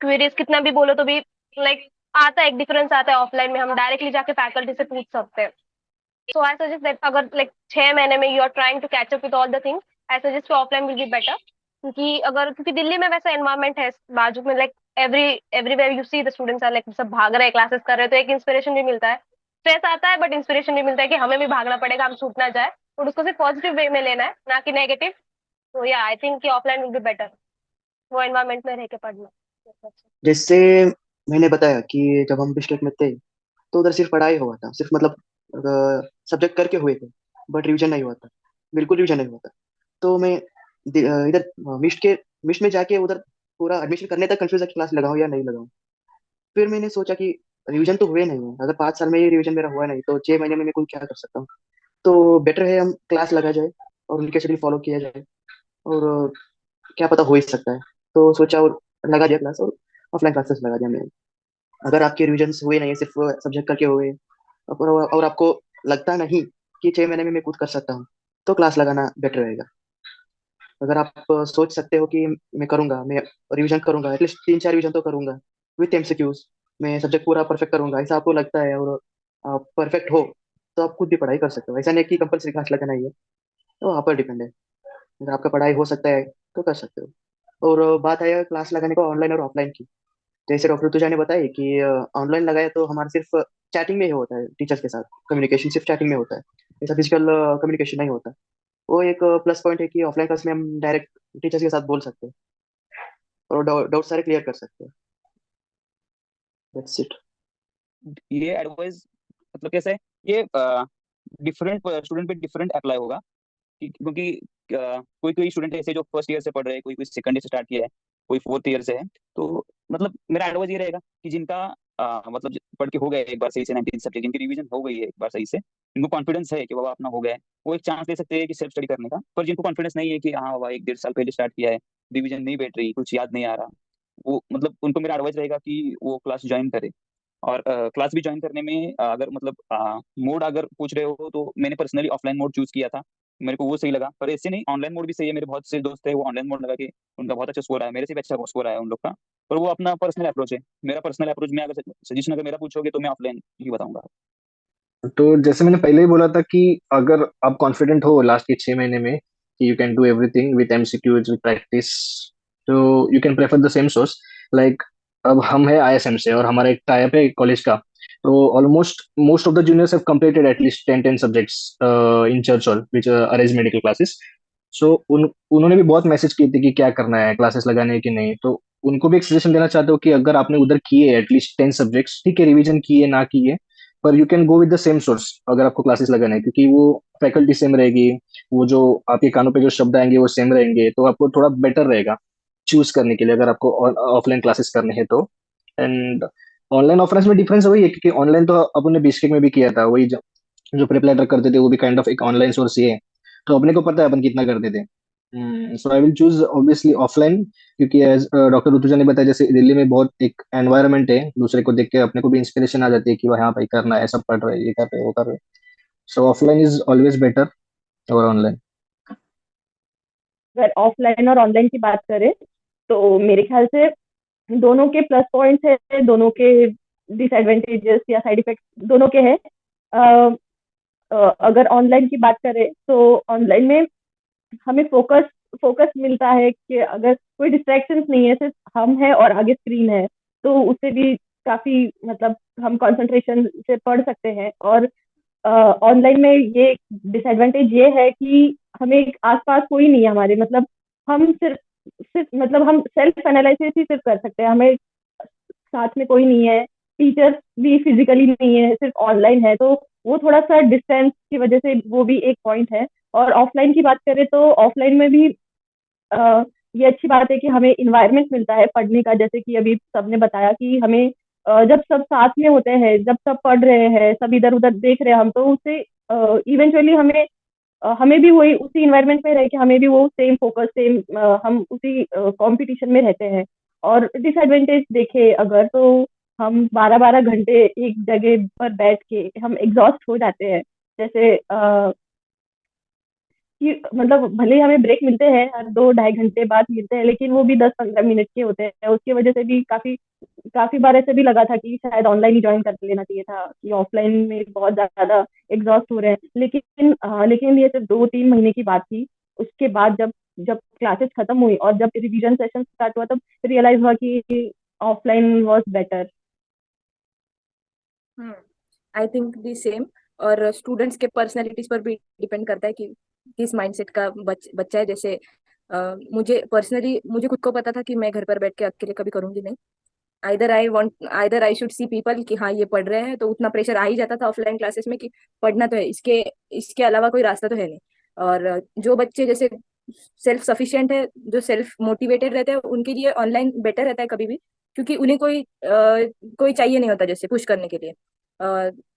क्वेरीज कितना भी बोलो तो भी लाइक आता है, एक डिफरेंस आता है। ऑफलाइन में हम डायरेक्टली जाके फैकल्टी से पूछ सकते हैं। सो आई सजेस्ट दैट अगर लाइक 6 महीने में you are trying to catch up with all the things, I suggest offline will be better. क्योंकि दिल्ली में वैसा एनवायरमेंट है बाजू में, like everywhere you see the students are like सब भाग रहे हैं, क्लासेस कर रहे हैं, तो एक इंस्पिरेशन भी मिलता है। स्ट्रेस आता है बट इंस्पिरेशन भी मिलता है कि हमें भी भागना पड़ेगा, हम छूट ना जाए, और उसको सिर्फ पॉजिटिव वे में लेना है ना कि नेगेटिव। तो या आई थिंक कि ऑफलाइन विल बी बेटर, वो एनवायरमेंट में रह के पढ़ना। जैसे मैंने बताया कि जब हम डिस्ट्रिक्ट में थे तो उधर सिर्फ पढ़ाई हुआ था, सिर्फ मतलब सब्जेक्ट करके हुए थे, बट रिवीजन नहीं हुआ था, बिल्कुल रिवीजन नहीं हुआ था। तो मैं इधर मिस्ट में जाके उधर पूरा एडमिशन करने तक कंफ्यूज है कि क्लास लगाऊं या नहीं लगाऊं। फिर मैंने सोचा कि रिवीजन तो हुए नहीं है, अगर 5 साल में ये रिवीजन मेरा हुआ नहीं तो 6 महीने में मैं कुछ क्या कर सकता हूँ। तो बेटर है हम क्लास लगा जाए और उनके शेड्यूल फॉलो किया जाए, और क्या पता हो ही सकता है। तो सोचा और लगा दिया क्लास, और ऑफलाइन क्लासेस लगा दिया मैंने। अगर आपके रिविजन हुए नहीं है, सिर्फ सब्जेक्ट करके हुए, और आपको लगता नहीं कि 6 महीने में मैं कुछ कर सकता हूँ, तो क्लास लगाना बेटर रहेगा। अगर आप सोच सकते हो कि मैं करूंगा, मैं रिवीजन करूंगा, एटलीस्ट 3 4 रिवीजन तो करूंगा विथ एमसीक्यूज, मैं सब्जेक्ट पूरा परफेक्ट करूंगा, ऐसा आपको लगता है और आप परफेक्ट हो, तो आप खुद भी पढ़ाई कर सकते हो। ऐसा नहीं कि कंपलसरी क्लास लगाना ही है, तो आप पर डिपेंड है। अगर आपका पढ़ाई हो सकता है तो कर सकते हो। और बात है क्लास लगाने को ऑनलाइन और ऑफलाइन की, जैसे डॉक्टर तुजा ने बताया कि ऑनलाइन लगाया तो हमारा सिर्फ चैटिंग में ही होता है, टीचर्स के साथ कम्युनिकेशन सिर्फ चैटिंग में होता है, ऐसा फिजिकल कम्युनिकेशन नहीं होता। वो एक प्लस पॉइंट है कि ऑफलाइन क्लास में हम डायरेक्ट टीचर्स के साथ बोल सकते हैं और डाउट सारे क्लियर कर सकते हैं। That's it. ये एडवाइस मतलब कैसे है, ये डिफरेंट स्टूडेंट पे डिफरेंट अप्लाई होगा क्योंकि कोई कोई स्टूडेंट ऐसे जो फर्स्ट ईयर से पढ़ रहे हैं, कोई कोई सेकंड ईयर से स्टार्ट किया है, कोई फोर्थ ईयर से है। तो मतलब मेरा एडवाइस ये रहेगा कि जिनका मतलब पढ़ के हो गए एक बार सही से 19 सब्जेक्ट, जिनकी रिवीजन हो गई है एक बार सही से, जिनको कॉन्फिडेंस है कि बाबा अपना हो गया है, वो एक चांस ले सकते हैं कि सेल्फ स्टडी करने का। पर जिनको कॉन्फिडेंस नहीं है कि हाँ बाबा 1 1.5 साल पहले स्टार्ट किया है, रिवीजन नहीं बैठ रही, कुछ याद नहीं आ रहा, वो मतलब उनको मेरा एडवाइस रहेगा कि वो क्लास ज्वाइन करे। और क्लास भी ज्वाइन करने में अगर मतलब मोड अगर पूछ रहे हो तो मैंने पर्सनली ऑफलाइन मोड चूज किया था। मेरे को वो सही लगा। पर ऐसे नहीं, ऑनलाइन मोड भी सही है। मेरे बहुत से दोस्त है वो ऑनलाइन मोड लगा के उनका बहुत अच्छा स्कोर आया, मेरे से भी अच्छा स्कोर आया उन लोग का। पर वो अपना पर्सनल अप्रोच है। मेरा पर्सनल अप्रोच में अगर सजेशन अगर मेरा पूछोगे तो मैं ऑफलाइन ही बताऊंगा। तो जैसे मैंने पहले ही बोला था कि अगर आप कॉन्फिडेंट हो लास्ट के 6 महीने में कि you can do everything with MCQs with practice, तो you can prefer the same source. Like अब हम है आईएसएम से और हमारा एक टाइप है कॉलेज का, तो almost most of the juniors have completed at least 10 subjects in church hall which arrange medical classes. So उन्होंने भी बहुत मैसेज किए थे कि क्या करना है, क्लासेस लगाने हैं कि नहीं। तो उनको भी एक सजेशन देना चाहते हो कि अगर आपने उधर किए एटलीस्ट 10 सब्जेक्ट्स, ठीक है रिवीजन किए ना किए, पर you can go with the same source अगर आपको क्लासेस लगाना है, क्योंकि वो फैकल्टी सेम रहेगी, वो जो आपके कानों पे जो शब्द आएंगे वो सेम रहेंगे, तो आपको थोड़ा बेटर रहेगा चूज करने के लिए अगर आपको ऑफलाइन क्लासेस करने हैं तो। एंड ऑनलाइन ऑफलाइन में डिफरेंस वही है, क्योंकि ऑनलाइन तो अपन ने बीसीके में भी किया था वही, जो प्रेप लेटर करते थे वो भी काइंड ऑफ एक ऑनलाइन सोर्स ही है, तो अपने को पता है अपन कितना करते थे। So I will choose obviously offline, क्योंकि एज डॉक्टर ऋतुजा ने बताया जैसे दिल्ली में बहुत एक एनवायरनमेंट है, दूसरे को देख के अपने को भी इंस्पिरेशन आ जाती है कि हाँ भाई करना है, सब पढ़ रहे हैं, ये कर रहे हैं, वो कर रहे हैं। सो ऑफलाइन इज ऑलवेज बेटर और ऑनलाइन। अगर ऑफलाइन और ऑनलाइन की बात करें तो मेरे ख्याल से दोनों के प्लस पॉइंट्स है, दोनों के डिसएडवांटेजेस या साइड इफेक्ट्स दोनों के हैं। अ, अगर ऑनलाइन की बात करें तो ऑनलाइन में हमें फोकस फोकस मिलता है कि अगर कोई डिस्ट्रैक्शंस नहीं है, सिर्फ हम है और आगे स्क्रीन है, तो उससे भी काफी मतलब हम कंसंट्रेशन से पढ़ सकते हैं। और ऑनलाइन में ये डिसएडवांटेज ये है कि हमें आसपास कोई नहीं है हमारे, मतलब हम सिर्फ सिर्फ मतलब हम सेल्फ एनालिसिस ही सिर्फ कर सकते हैं, हमें साथ में कोई नहीं है, टीचर भी फिजिकली नहीं है, सिर्फ ऑनलाइन है, तो वो थोड़ा सा डिस्टेंस की वजह से वो भी एक पॉइंट है। और ऑफलाइन की बात करें तो ऑफलाइन में भी ये अच्छी बात है कि हमें इन्वायरमेंट मिलता है पढ़ने का, जैसे कि अभी सबने बताया कि हमें जब सब साथ में होते हैं, जब सब पढ़ रहे हैं, सब इधर उधर देख रहे हैं हम, तो उससे इवेंचुअली हमें भी वही उसी इन्वायरमेंट में रह के हमें भी वो सेम फोकस सेम हम उसी कंपटीशन में रहते हैं। और डिसएडवांटेज देखे अगर तो हम 12-12 घंटे एक जगह पर बैठ के हम एग्जॉस्ट हो जाते हैं। जैसे कि मतलब भले ही हमें ब्रेक मिलते हैं हर 2-2.5 घंटे बाद मिलते हैं, लेकिन वो भी 10-15 मिनट के होते हैं। उसकी वजह से भी काफी काफी बार ऐसे भी लगा था कि शायद ऑनलाइन ही ज्वाइन कर लेना चाहिए था, कि ऑफलाइन में बहुत ज्यादा एग्जॉस्ट हो रहे हैं। लेकिन ये सिर्फ 2-3 महीने की बात थी। उसके बाद जब जब क्लासेस खत्म हुई और जब रिवीजन सेशन स्टार्ट हुआ, तब रियलाइज हुआ कि offline was better. I think the same. और स्टूडेंट्स के पर्सनैलिटीज पर भी डिपेंड करता है कि किस माइंडसेट का बच्चा है। जैसे मुझे पर्सनली मुझे खुद को पता था कि मैं घर पर बैठ के अकेले कभी करूंगी नहीं। Either I should see people कि हाँ ये पढ़ रहे हैं, तो उतना प्रेशर आ ही जाता था ऑफलाइन क्लासेस में कि पढ़ना तो है, इसके इसके अलावा कोई रास्ता तो है नहीं। और जो बच्चे जैसे सेल्फ सफिशिएंट है, जो सेल्फ मोटिवेटेड रहते हैं, उनके लिए ऑनलाइन बेटर रहता है कभी भी, क्योंकि उन्हें कोई चाहिए नहीं होता जैसे पुश करने के लिए।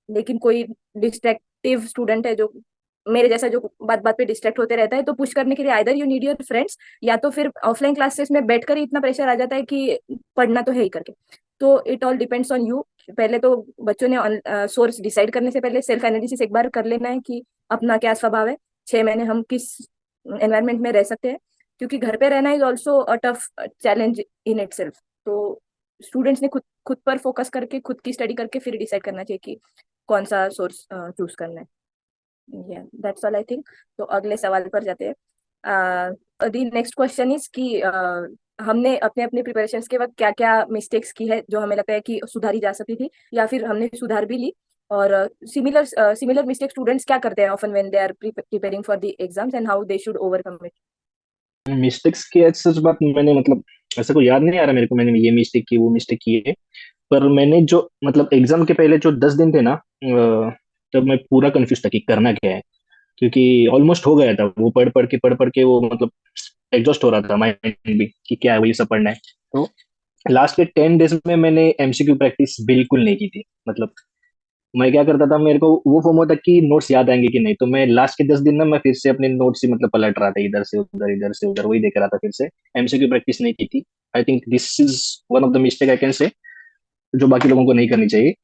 लेकिन कोई डिस्ट्रैक्टिव स्टूडेंट है जो मेरे जैसा, जो बात बात पे डिस्ट्रैक्ट होते रहता है, तो पुश करने के लिए either you need your friends, या तो फिर ऑफलाइन क्लासेस में बैठकर ही इतना प्रेशर आ जाता है कि पढ़ना तो है ही करके। तो it all depends on you. पहले तो बच्चों ने सोर्स डिसाइड करने से पहले सेल्फ एनालिसिस एक बार कर लेना है कि अपना क्या स्वभाव है, 6 महीने हम किस एनवायरमेंट में रह सकते हैं, क्योंकि घर पे रहना is also a tough challenge in it self. तो स्टूडेंट्स ने खुद खुद पर फोकस करके खुद की स्टडी करके फिर डिसाइड करना चाहिए कि कौन सा सोर्स चूज करना है। That's all I think. तो अगले सवाल पर जाते हैं। दी नेक्स्ट क्वेश्चन इज कि हमने अपने अपने प्रिपरेशंस के वक्त क्या क्या मिस्टेक्स की है जो हमें लगता है कि सुधारी जा सकती थी, या फिर हमने सुधार भी ली। और सिमिलर मिस्टेक स्टूडेंट्स क्या करते हैं often when they are preparing for the exams, and how they should overcome it. Mistakes की ऐसे सच बात मैंने मतलब ऐसा कोई याद नहीं आ रहा मेरे को, मैंने ये मिस्टेक की वो मिस्टेक की है। पर मैंने जो मतलब एग्जाम के पहले जो 10 दिन थे ना, तब मैं पूरा कंफ्यूज था कि करना क्या है, क्योंकि ऑलमोस्ट हो गया था वो पढ़ पढ़ के वो मतलब एग्जॉस्ट हो रहा था माइंड भी कि क्या है वही सब पढ़ना है। तो लास्ट के 10 डेज में मैंने एमसीक्यू प्रैक्टिस बिल्कुल नहीं की थी। मतलब मैं क्या करता था, मेरे को वो फोमो था कि नोट्स याद आएंगे कि नहीं, तो मैं लास्ट के 10 दिन ना मैं फिर से अपने नोट्स ही मतलब पलट रहा था, इधर से उधर वही देख रहा था, फिर से एमसीक्यू प्रैक्टिस नहीं की थी। I think this is one of the mistake I can say, जो बाकी लोगों को नहीं करनी चाहिए।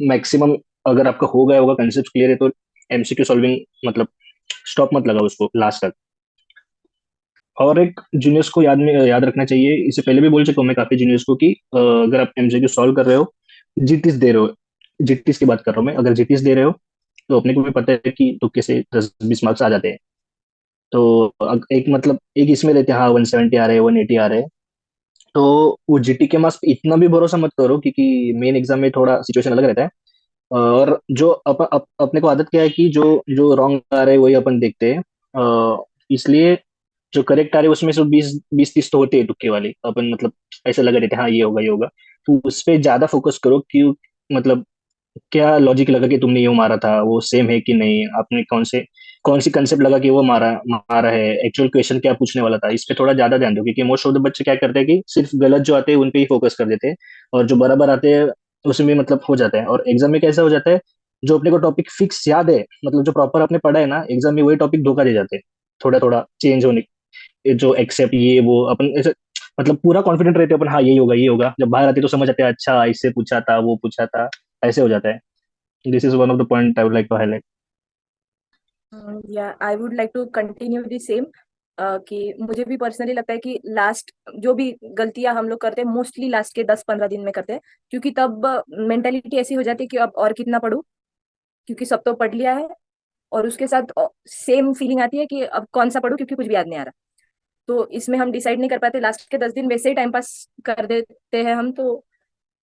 मैक्सिमम अगर आपका हो गया होगा कंसेप्ट क्लियर है तो एमसीक्यू सॉल्विंग मतलब स्टॉप मत लगाओ उसको लास्ट तक। और एक जूनियर्स को याद रखना चाहिए, इससे पहले भी बोल चुका हूँ मैं काफी जूनियर्स को कि अगर आप एमसीक्यू सॉल्व कर रहे हो, जीटीस दे रहे हो, जीटीस की बात कर रहा हूँ मैं, अगर जीटीस दे रहे हो तो अपने को भी पता है कि तुक्के से 10-20 मार्क्स आ जाते हैं। तो एक मतलब एक इसमें रहते हैं, हाँ 170 आ रहे हैं, 180 आ रहे हैं, तो वो जीटी के मार्क्स पे इतना भी भरोसा मत करो, क्योंकि मेन एग्जाम में थोड़ा सिचुएशन अलग रहता है। और जो अपने को आदत क्या है कि जो जो रॉन्ग आ रहे हैं वही अपन देखते हैं। इसलिए जो करेक्ट आ रहे हैं उसमें से 20-30 तो होते हैं तुक्के वाले, अपन मतलब ऐसे लगा रहते हैं हाँ ये होगा ये होगा। तो उस पे ज्यादा फोकस करो कि मतलब क्या लॉजिक लगा कि तुमने ये मारा था वो सेम है कि नहीं, आपने कौन सी कंसेप्ट लगा कि वो मारा मारा है, एक्चुअल क्वेश्चन क्या पूछने वाला था, इस पे थोड़ा ज्यादा ध्यान दो। क्योंकि मोस्ट ऑफ द बच्चे क्या करते हैं कि सिर्फ गलत जो आते हैं उन पे ही फोकस कर देते हैं, और जो बराबर आते हैं उसमें मतलब हो जाता है। और एग्जाम में कैसा हो जाता है, जो अपने को टॉपिक फिक्स याद है, मतलब जो प्रॉपर आपने पढ़ा है ना, एग्जाम में वही टॉपिक धोखा दे जाते हैं, थोड़ा थोड़ा चेंज होने, जो एक्सेप्ट ये वो अपन ऐसे मतलब पूरा कॉन्फिडेंट रहते हैं अपन, हाँ यही होगा ये होगा, जब बाहर आते तो समझ आते हैं अच्छा इससे पूछा था वो पूछा था, ऐसे हो जाता है। This is one of the point I would like to highlight. Yeah I would like to continue the same, कि मुझे भी पर्सनली लगता है कि लास्ट जो भी गलतियां हम लोग करते हैं मोस्टली लास्ट के 10-15 दिन में करते हैं, क्योंकि तब मेंटेलिटी ऐसी हो जाती है कि अब और कितना पढूं, क्योंकि सब तो पढ़ लिया है। और उसके साथ सेम फीलिंग आती है कि अब कौन सा पढूं, क्योंकि कुछ भी याद नहीं आ रहा। तो इसमें हम डिसाइड नहीं कर पाते, लास्ट के 10 दिन वैसे ही टाइम पास कर देते हैं हम। तो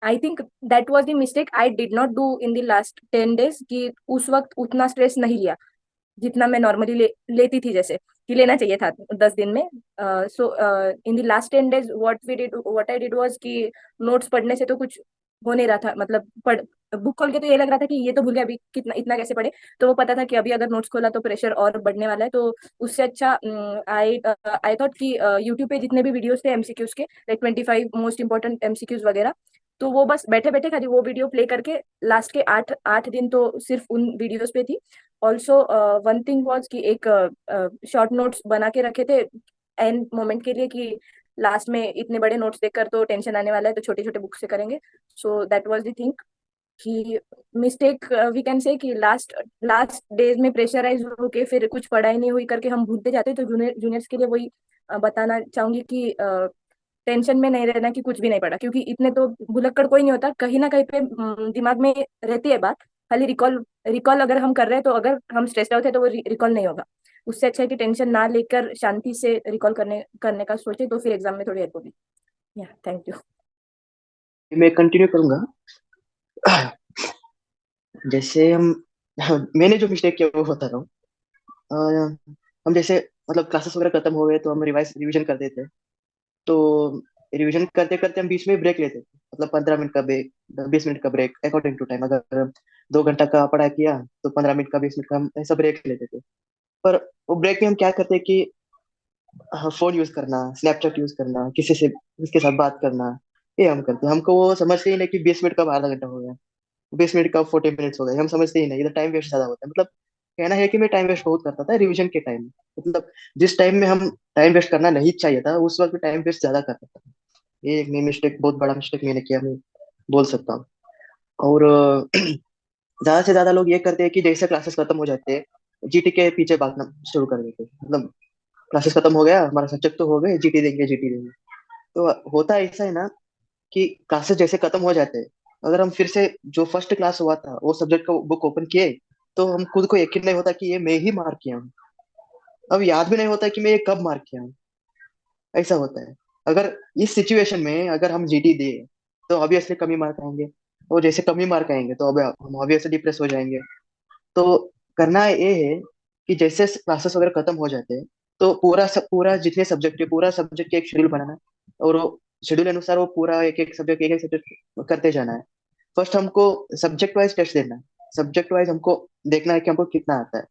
I think that was the mistake I did not do in the last 10 days, कि उस वक्त उतना स्ट्रेस नहीं लिया जितना मैं नॉर्मली लेती थी, जैसे कि लेना चाहिए था 10 दिन में। So in the last 10 days what I did was कि नोट्स पढ़ने से तो कुछ हो नहीं रहा था, मतलब पढ़ बुक खोल के तो ये लग रहा था कि ये तो भूल गया, अभी कितना इतना कैसे पढ़े। तो वो पता था कि अभी अगर नोट्स खोला तो प्रेशर और बढ़ने वाला है। तो उससे अच्छा आई आई थॉट कि यूट्यूब पे जितने भी वीडियोस थे एमसीक्यूज के, लाइक 25 मोस्ट इंपॉर्टेंट एमसीक्यूज वगैरह, तो वो बस बैठे बैठे खाली वो वीडियो प्ले करके लास्ट के 8 दिन तो सिर्फ उन वीडियोस पे थी। ऑल्सो वन थिंग वॉज कि एक शॉर्ट नोट्स बना के रखे थे एंड मोमेंट के लिए, कि लास्ट में इतने बड़े नोट्स देखकर तो टेंशन आने वाला है, तो छोटे छोटे बुक से करेंगे। So that was the thing कि मिस्टेक वी कैन से कि लास्ट लास्ट डेज में प्रेशराइज होके फिर कुछ पढ़ाई नहीं हुई करके हम भूलते जाते। तो जूनियर्स के लिए वही बताना चाहूंगी कि टेंशन में नहीं रहना कि कुछ भी नहीं पढ़ा, क्योंकि इतने तो भुलक्कड़ कोई नहीं होता, कहीं ना कहीं पे दिमाग में रहती है बात। खाली रिकॉल रिकॉल अगर हम कर रहे हैं, तो अगर हम स्ट्रेस्ड आउट है तो वो रिकॉल नहीं होगा। उससे अच्छा है कि टेंशन ना लेकर शांति से रिकॉल करने करने का सोचे, तो फिर एग्जाम में थोड़ी हेल्प होगी। या थैंक यू। मैं कंटिन्यू करूंगा। जैसे हम मैंने जो मिस्टेक किया वो बता रहा हूँ। हम जैसे मतलब क्लासेस वगैरह खत्म हो गए तो हम रिवीजन कर देते। तो रिवीजन करते करते हम बीच में ब्रेक लेते थे, मतलब 15 मिनट का ब्रेक, 20 मिनट का ब्रेक, अकॉर्डिंग टू टाइम। अगर 2 घंटा का पढ़ाई किया तो 15 मिनट का, 20 मिनट का हम ऐसा ब्रेक लेते थे। पर वो ब्रेक में हम क्या करते कि फोन यूज करना, स्नैपचैट यूज करना, किसी से किसके साथ बात करना, ये हम करते हैं। हमको वो समझते ही नहीं कि 20 मिनट का आधा घंटा हो गया, 20 मिनट का 40 मिनट्स हो गए, हम समझते ही नहीं। इधर टाइम वेस्ट ज्यादा होता है। मतलब कहना है कि मैं टाइम वेस्ट बहुत करता था रिवीजन के टाइम में। मतलब जिस टाइम में हम टाइम वेस्ट करना नहीं चाहिए था उस वक्त टाइम वेस्ट ज्यादा करता था। ये एक मिस्टेक, बहुत बड़ा मिस्टेक मैंने किया, मैं बोल सकता हूँ। और ज्यादा से ज्यादा लोग ये करते हैं कि जैसे क्लासेस खत्म हो जाते हैं जीटी के पीछे भागना शुरू कर देते हैं। मतलब क्लासेस खत्म हो गया, हमारा सब्जेक्ट तो हो गए, जीटी देंगे जीटी देंगे। तो होता ऐसा है ना कि क्लासेस जैसे खत्म हो जाते हैं, अगर हम फिर से जो फर्स्ट क्लास हुआ था वो सब्जेक्ट का बुक ओपन किए, तो हम खुद को यकीन नहीं होता कि ये मैं ही मार्क किया हूँ। अब याद भी नहीं होता कि मैं ये कब मार्क किया हूँ। ऐसा होता है। अगर इस सिचुएशन में अगर हम जीटी दे तो ऑब्वियसली कमी मार्क आएंगे, और जैसे कमी मार्क आएंगे तो अब हम ऑब्वियसली डिप्रेस हो जाएंगे। तो करना ये है कि जैसे क्लासेस वगैरह खत्म हो जाते हैं तो पूरा जितने सब्जेक्ट है पूरा सब्जेक्ट का एक शेड्यूल बनाना है, और वो शेड्यूल अनुसार वो पूरा एक एक सब्जेक्ट करते जाना है। फर्स्ट हमको सब्जेक्ट वाइज टेस्ट देना है, सब्जेक्ट वाइज हमको देखना है कि हमको कितना आता है।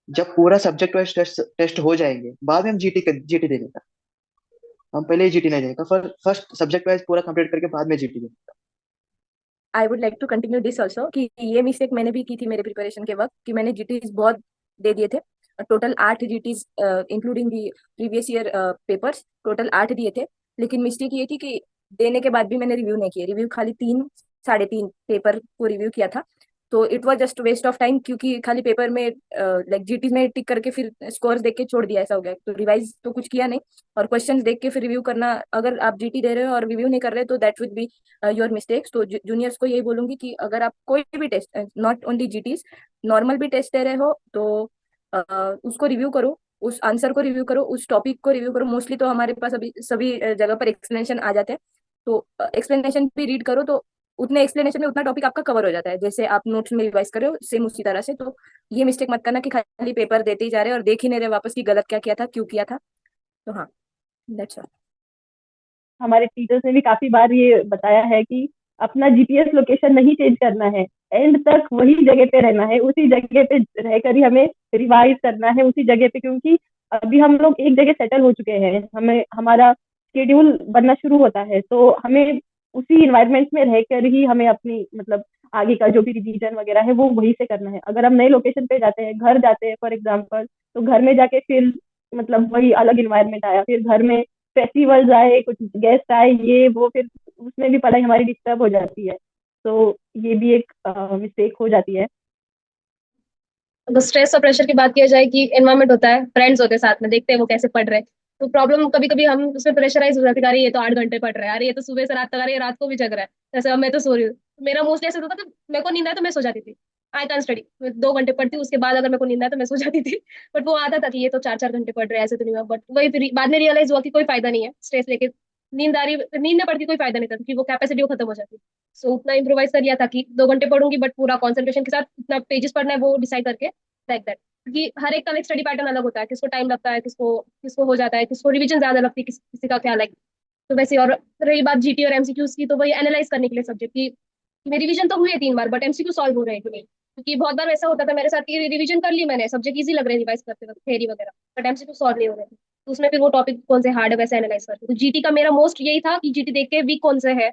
जब पूरा सब्जेक्ट वाइज टेस्ट टेस्ट हो जाएंगे बाद में हम जीटी देने का। हम पहले ही जीटी नहीं देने का, फर्स्ट सब्जेक्ट वाइज पूरा कंप्लीट करके बाद में जीटी देने I would like to continue this also, कि ये मिस्टेक मैंने भी की थी मेरे प्रिपरेशन के वक्त, कि मैंने जीटीज बहुत दे दिए थे। Total 8 जीटीज including the previous year papers, total 8 दिए थे। लेकिन मिस्टेक ये थी कि देने के बाद भी मैंने रिव्यू नहीं किया, रिव्यू खाली 3-3.5 पेपर को रिव्यू किया था। तो it was just waste of time, क्योंकि खाली पेपर में लाइक जीटी में टिक करके फिर स्कोर्स देख के छोड़ दिया, ऐसा हो गया। तो रिवाइज तो कुछ किया नहीं, और क्वेश्चंस देख के फिर रिव्यू करना, अगर आप जीटी दे रहे हो और रिव्यू नहीं कर रहे तो that would be your mistakes. तो जूनियर्स को यही बोलूंगी कि अगर आप कोई भी test, not only GTs, normal भी टेस्ट दे रहे हो तो उसको रिव्यू करो, उस आंसर को रिव्यू करो, उस टॉपिक को रिव्यू करो। मोस्टली तो हमारे पास अभी सभी जगह पर एक्सप्लेनेशन आ जाते हैं, तो एक्सप्लेनेशन भी रीड करो, तो उतने एक्सप्लेनेशन में उतना टॉपिक आपका कवर हो जाता है, जैसे आप नोट्स में रिवाइज कर रहे हो सेम उसी तरह से। तो ये मिस्टेक मत करना कि खाली पेपर देते ही जा रहे हैं और देख ही नहीं रहे वापस की गलत क्या किया था, क्यों किया था। तो हाँ, दैट्स ऑल। हमारे टीचर्स ने भी काफी बार ये बताया है कि अपना जीपीएस लोकेशन नहीं चेंज करना है, एंड तक वही जगह पे रहना है, उसी जगह पे रहकर ही हमें रिवाइज करना है उसी जगह पे, क्योंकि अभी हम लोग एक जगह सेटल हो चुके हैं, हमें हमारा शेड्यूल बनना शुरू होता है, तो हमें उसी इन्वायरमेंट में रहकर ही हमें अपनी मतलब आगे का जो भी रिवीजन वगैरह है वो वहीं से करना है। अगर हम नए लोकेशन पे जाते हैं, घर जाते हैं फॉर एग्जाम्पल, तो घर में जाके फिर मतलब वही अलग इन्वायरमेंट आया, फिर घर में फेस्टिवल्स आए, कुछ गेस्ट आए, ये वो, फिर उसमें भी पढ़ाई हमारी डिस्टर्ब हो जाती है, तो ये भी एक मिस्टेक हो जाती है। अगर स्ट्रेस और प्रेशर की बात किया जाए कि एनवायरमेंट होता है, फ्रेंड्स होते हैं साथ में, देखते हैं वो कैसे पढ़ रहे हैं, तो प्रॉब्लम कभी कभी हम उसमें प्रेशराइज हो जाते हैं, अरे ये तो 8 घंटे पढ़ रहा है, अरे ये तो सुबह से रात तक, अरे ये रात को भी जग रहा है, जैसे अब मैं तो सो रही हूँ। मेरा मोस्टली ऐसा होता था कि मेरे को नींद आया तो मैं सो जाती थी। आई कैन स्टडी, मैं 2 घंटे पढ़ती हूँ, उसके बाद अगर मेरे को नींद आया तो मैं सो जाती थी। बट वो आता था कि ये तो 4 4 घंटे पढ़ रहे हैं, ऐसे तो नहीं हुआ। बट वही फिर बाद में रियलाइज हुआ कि कोई फायदा नहीं है स्ट्रेस लेके, नींद आ रही, नींद में पढ़ के कोई फायदा नहीं था, क्योंकि वो कैपेसिटी वो खत्म हो जाती। सो उतना इम्प्रोवाइज कर लिया था कि 2 घंटे पढ़ूंगी, बट पूरा कॉन्सेंट्रेशन के साथ इतना पेजेस पढ़ना है वो डिसाइड करके, लाइक दैट। क्योंकि हर एक का एक स्टडी पैटर्न अलग होता है, किसको टाइम लगता है, किसको किसको हो जाता है, किसको रिवीजन ज्यादा लगती है, किसी का क्या लाइक। तो वैसे, और रही बात जीटी और एमसीक्यूज की, तो वही एनालाइज करने के लिए सब्जेक्ट की मेरी रिवीजन तो हुई है 3 बार, बट एमसीक्यू सॉल्व हो रहे हैं कि नहीं। क्योंकि बहुत बार ऐसा होता था मेरे साथ कि रिवीजन कर ली मैंने, सब्जेक्ट इजी लग रहे हैं रिवाइज करते वक्त, थेरी वगैरह, बट एमसीक्यू सॉल्व नहीं हो रहे थे। तो उसमें फिर वो टॉपिक कौन से हार्ड है वैसे एनालाइज करते। तो जीटी का मेरा मोस्ट यही था कि जीटी देख के वीक कौन से है,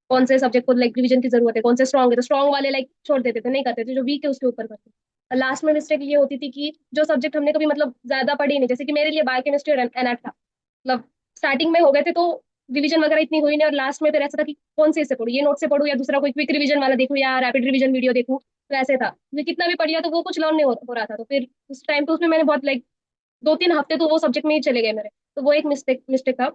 कौन से सब्जेक्ट को लाइक रिवीजन की जरूरत है, कौन से स्ट्रॉन्ग है, तो स्ट्रॉन्ग वाले लाइक छोड़ देते थे, नहीं करते थे, जो वीक है उसके ऊपर करते। लास्ट में मिस्टेक ये होती थी कि जो सब्जेक्ट हमने कभी मतलब ज्यादा पढ़ी नहीं, जैसे कि मेरे लिए बायोकेमिस्ट्री और एनएट था, मतलब स्टार्टिंग में हो गए थे तो रिवीजन वगैरह इतनी हुई नहीं, और लास्ट में फिर ऐसा था कि कौन से इससे पढ़ूं, ये नोट से पढ़ूं या दूसरा कोई क्विक रिवीजन वाला देखूं या रैपिड रिवीजन वीडियो देखूं। तो ऐसे था, मैं कितना भी पढ़ लिया तो वो कुछ लर्न नहीं हो रहा था। तो फिर उस टाइम पे उसमें मैंने बहुत लाइक 2 3 हफ्ते तो वो सब्जेक्ट में ही चले गए मेरे। तो वो एक मिस्टेक मिस्टेक था।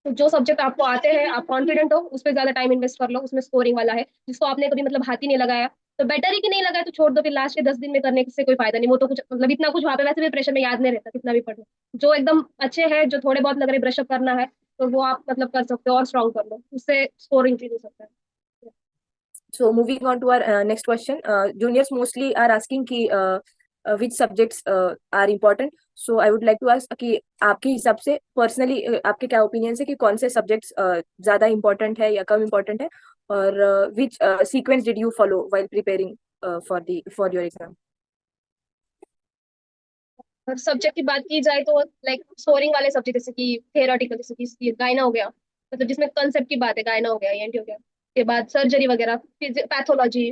तो जो सब्जेक्ट आपको आते हैं, आप कॉन्फिडेंट हो, उस पर ज्यादा टाइम इन्वेस्ट कर लो, उसमें स्कोरिंग वाला है, जिसको आपने कभी मतलब हाथ ही नहीं लगाया, तो बेटर ही कि नहीं लगाया तो छोड़ दो, फिर लास्ट के 10 दिन में करने से कोई फायदा नहीं। वो तो कुछ मतलब इतना कुछ वहां पे वैसे भी प्रेशर में याद नहीं रहता कितना भी पढ़ो। जो एकदम अच्छे हैं, जो थोड़े बहुत लग रहे ब्रशअप करना है, तो वो आप मतलब कर सकते हो और स्ट्रॉन्ग कर लो, उससे स्कोर इंक्रीज हो सकता है। So moving on to our next question, juniors mostly are asking कि which subjects are important. So I would like to ask कि आपके हिसाब से पर्सनली आपके क्या ओपिनियन है कि कौन से सब्जेक्ट्स ज्यादा important है या कम important है, और which sequence did you follow while preparing for your exam? और सब्जेक्ट की बात की जाए तो लाइक स्कोरिंग वाले सब्जेक्ट, जैसे कि थियोरेटिकल, जैसे कि गायना हो गया, मतलब जिसमें कंसेप्ट की बात है, गायना हो गया, ईएनटी हो गया, के बाद सर्जरी वगैरह, पैथोलॉजी,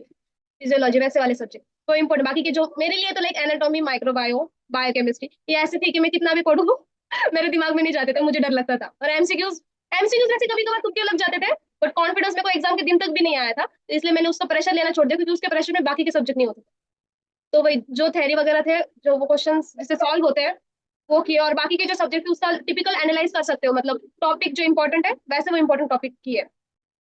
फिजियोलॉजी, वैसे वाले सब्जेक्ट तो इम्पोर्टेंट। बाकी के जो मेरे लिए तो लाइक एनाटॉमी, माइक्रोबायो, बायोकेमिस्ट्री, ये ऐसे थी कि मैं कितना भी पढ़ूं मेरे दिमाग में नहीं जाते थे, मुझे डर लगता था। और एमसीक्यूज, एमसीक्यूज वैसे कभी कभार तुक्के लग जाते थे, बट कॉन्फिडेंस मेरे को एग्जाम के दिन तक भी नहीं आया था, तो इसलिए मैंने उसका प्रेशर लेना छोड़ दिया, क्योंकि उसके प्रेशर में बाकी के सब्जेक्ट नहीं होते। तो वही जो थ्योरी वगैरह थे, जो वो क्वेश्चंस जिससे सॉल्व होते हैं, वो किए। और बाकी के जो सब्जेक्ट है उसका टिपिकल एनालाइज कर सकते हो, मतलब टॉपिक जो इंपॉर्टेंट है वैसे वो इंपॉर्टेंट टॉपिक की है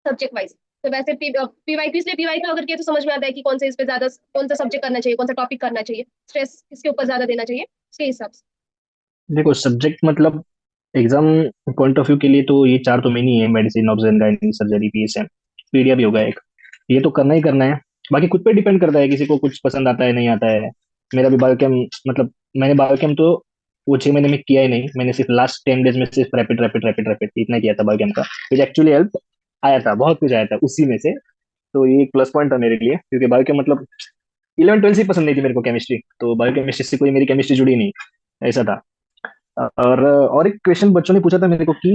सब्जेक्ट वाइज। तो वैसे पीवाईक्यू, इसलिए पीवाईक्यू अगर किया तो समझ में आता है कि कौन से इस पे ज्यादा, कौन सा सब्जेक्ट करना चाहिए, कौन सा टॉपिक करना चाहिए, स्ट्रेस किसके ऊपर ज्यादा देना चाहिए, उसके हिसाब से। देखो सब्जेक्ट मतलब एग्जाम पॉइंट ऑफ व्यू के लिए तो ये चार तो मेन ही है, मेडिसिन, ऑब्जन, गायनी, सर्जरी, पीएसएम, पीडिया भी होगा एक। ये तो करना ही करना है। बाकी खुद पे डिपेंड करता है, किसी को कुछ पसंद आता है नहीं आता है। मेरा भी बायोकेम, मतलब मैंने बायोकेम तो वो 6 महीने में किया ही नहीं, मैंने सिर्फ लास्ट 10 डेज में सिर्फ रैपिड रैपिड रैपिड रैपिड इतना किया था बायोकेम का, विच एक्चुअली हेल्प। आया था, बहुत कुछ आया था उसी में से। तो ये एक प्लस पॉइंट था मेरे लिए, क्योंकि बायोकेम मतलब 11 12 से ही पसंद नहीं थी मेरे को केमिस्ट्री, तो बायोकेमिस्ट्री से कोई मेरी केमिस्ट्री जुड़ी नहीं, ऐसा था। और एक क्वेश्चन बच्चों ने पूछा था मेरे को कि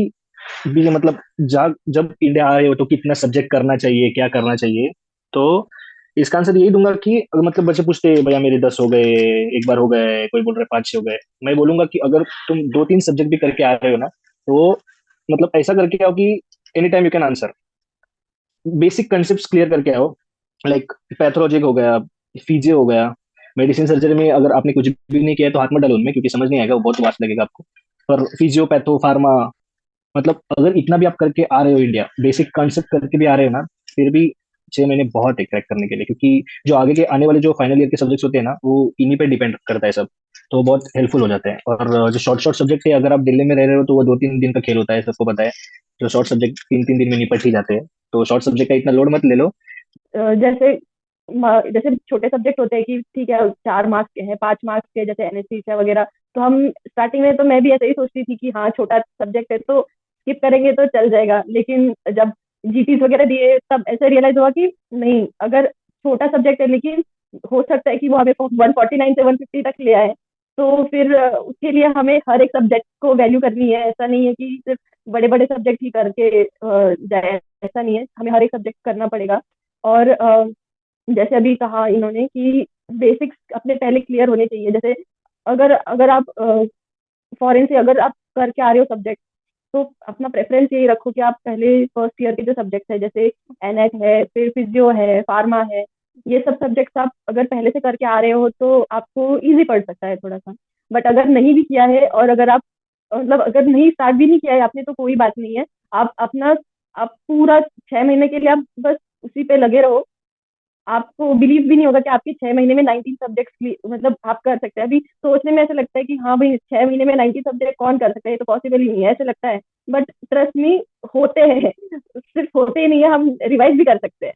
भी ये मतलब जब इंडिया आए हो तो कितना सब्जेक्ट करना चाहिए, क्या करना चाहिए। तो इसका आंसर यही दूंगा कि अगर मतलब बच्चे पूछते हैं भैया मेरे 10 हो गए, एक बार हो गए, कोई बोल रहे 5 6 हो गए, मैं बोलूंगा कि अगर तुम 2 3 सब्जेक्ट भी करके आ रहे हो ना, तो मतलब ऐसा करके आओ कि any time you can answer. Basic concept clear करके आओ, लाइक पैथोलॉजी हो गया, फिजियो हो गया, मेडिसिन सर्जरी में अगर आपने कुछ भी नहीं किया है तो हाथ में डालो उनमें, क्योंकि समझ नहीं आएगा, वो बहुत वास्ट लगेगा आपको। पर फिजियो, पैथो, फार्मा, मतलब अगर इतना भी आप करके आ रहे हो इंडिया, बेसिक कॉन्सेप्ट करके भी आ रहे हो ना, फिर भी 6 महीने बहुत है क्रैक करने के लिए, क्योंकि जो आगे के आने वाले जो फाइनल ईयर के सब्जेक्ट्स होते हैं ना, वो इन्हीं पे डिपेंड करता है सब। तो बहुत हेल्पफुल हो जाते हैं। और जो शॉर्ट शॉर्ट सब्जेक्ट है, अगर आप दिल्ली में रह रहे हो तो वो 2-3 दिन का खेल होता है, सबको पता है। जो शॉर्ट सब्जेक्ट 3-3 दिन में निपट ही जाते हैं, तो शॉर्ट सब्जेक्ट का इतना लोड मत ले लो। जैसे जैसे छोटे सब्जेक्ट होते हैं कि ठीक है 4 मार्क्स के हैं, 5 मार्क्स के, जैसे एनेस्थीसिया वगैरह, तो हम स्टार्टिंग में तो मैं भी ऐसे ही सोचती थी कि हाँ छोटा सब्जेक्ट है तो स्किप करेंगे तो चल जाएगा, लेकिन जब जीटीज वगैरह दिए तब ऐसे रियलाइज हुआ कि नहीं, अगर छोटा सब्जेक्ट है लेकिन हो सकता है कि वो हमें 149 से 150 तक ले आए, तो फिर उसके लिए हमें हर एक सब्जेक्ट को वैल्यू करनी है। ऐसा नहीं है कि सिर्फ बड़े बड़े सब्जेक्ट ही करके जाए, ऐसा नहीं है, हमें हर एक सब्जेक्ट करना पड़ेगा। और जैसे अभी कहा इन्होंने कि बेसिक्स अपने पहले क्लियर होने चाहिए। जैसे अगर अगर आप फॉरेन से अगर आप करके आ रहे हो सब्जेक्ट, तो अपना प्रेफरेंस यही रखो कि आप पहले फर्स्ट ईयर के जो सब्जेक्ट है, जैसे एनएट है, फिर फिजियो है, फार्मा है, ये सब सब्जेक्ट्स आप अगर पहले से करके आ रहे हो तो आपको इजी पड़ सकता है थोड़ा सा। बट अगर नहीं भी किया है, और अगर आप मतलब अगर नहीं स्टार्ट भी नहीं किया है आपने, तो कोई बात नहीं है। आप अपना आप पूरा 6 महीने के लिए आप बस उसी पे लगे रहो। आपको बिलीव भी नहीं होगा कि आपके 6 महीने में 19 सब्जेक्ट्स मतलब आप कर सकते हैं। अभी सोचने में ऐसा लगता है कि हाँ भाई 6 महीने में 19 सब्जेक्ट कौन कर सकता है, ये तो पॉसिबल ही नहीं है, ऐसे लगता है। बट ट्रस्ट मी, होते हैं। सिर्फ होते ही नहीं है, हम रिवाइज भी कर सकते हैं।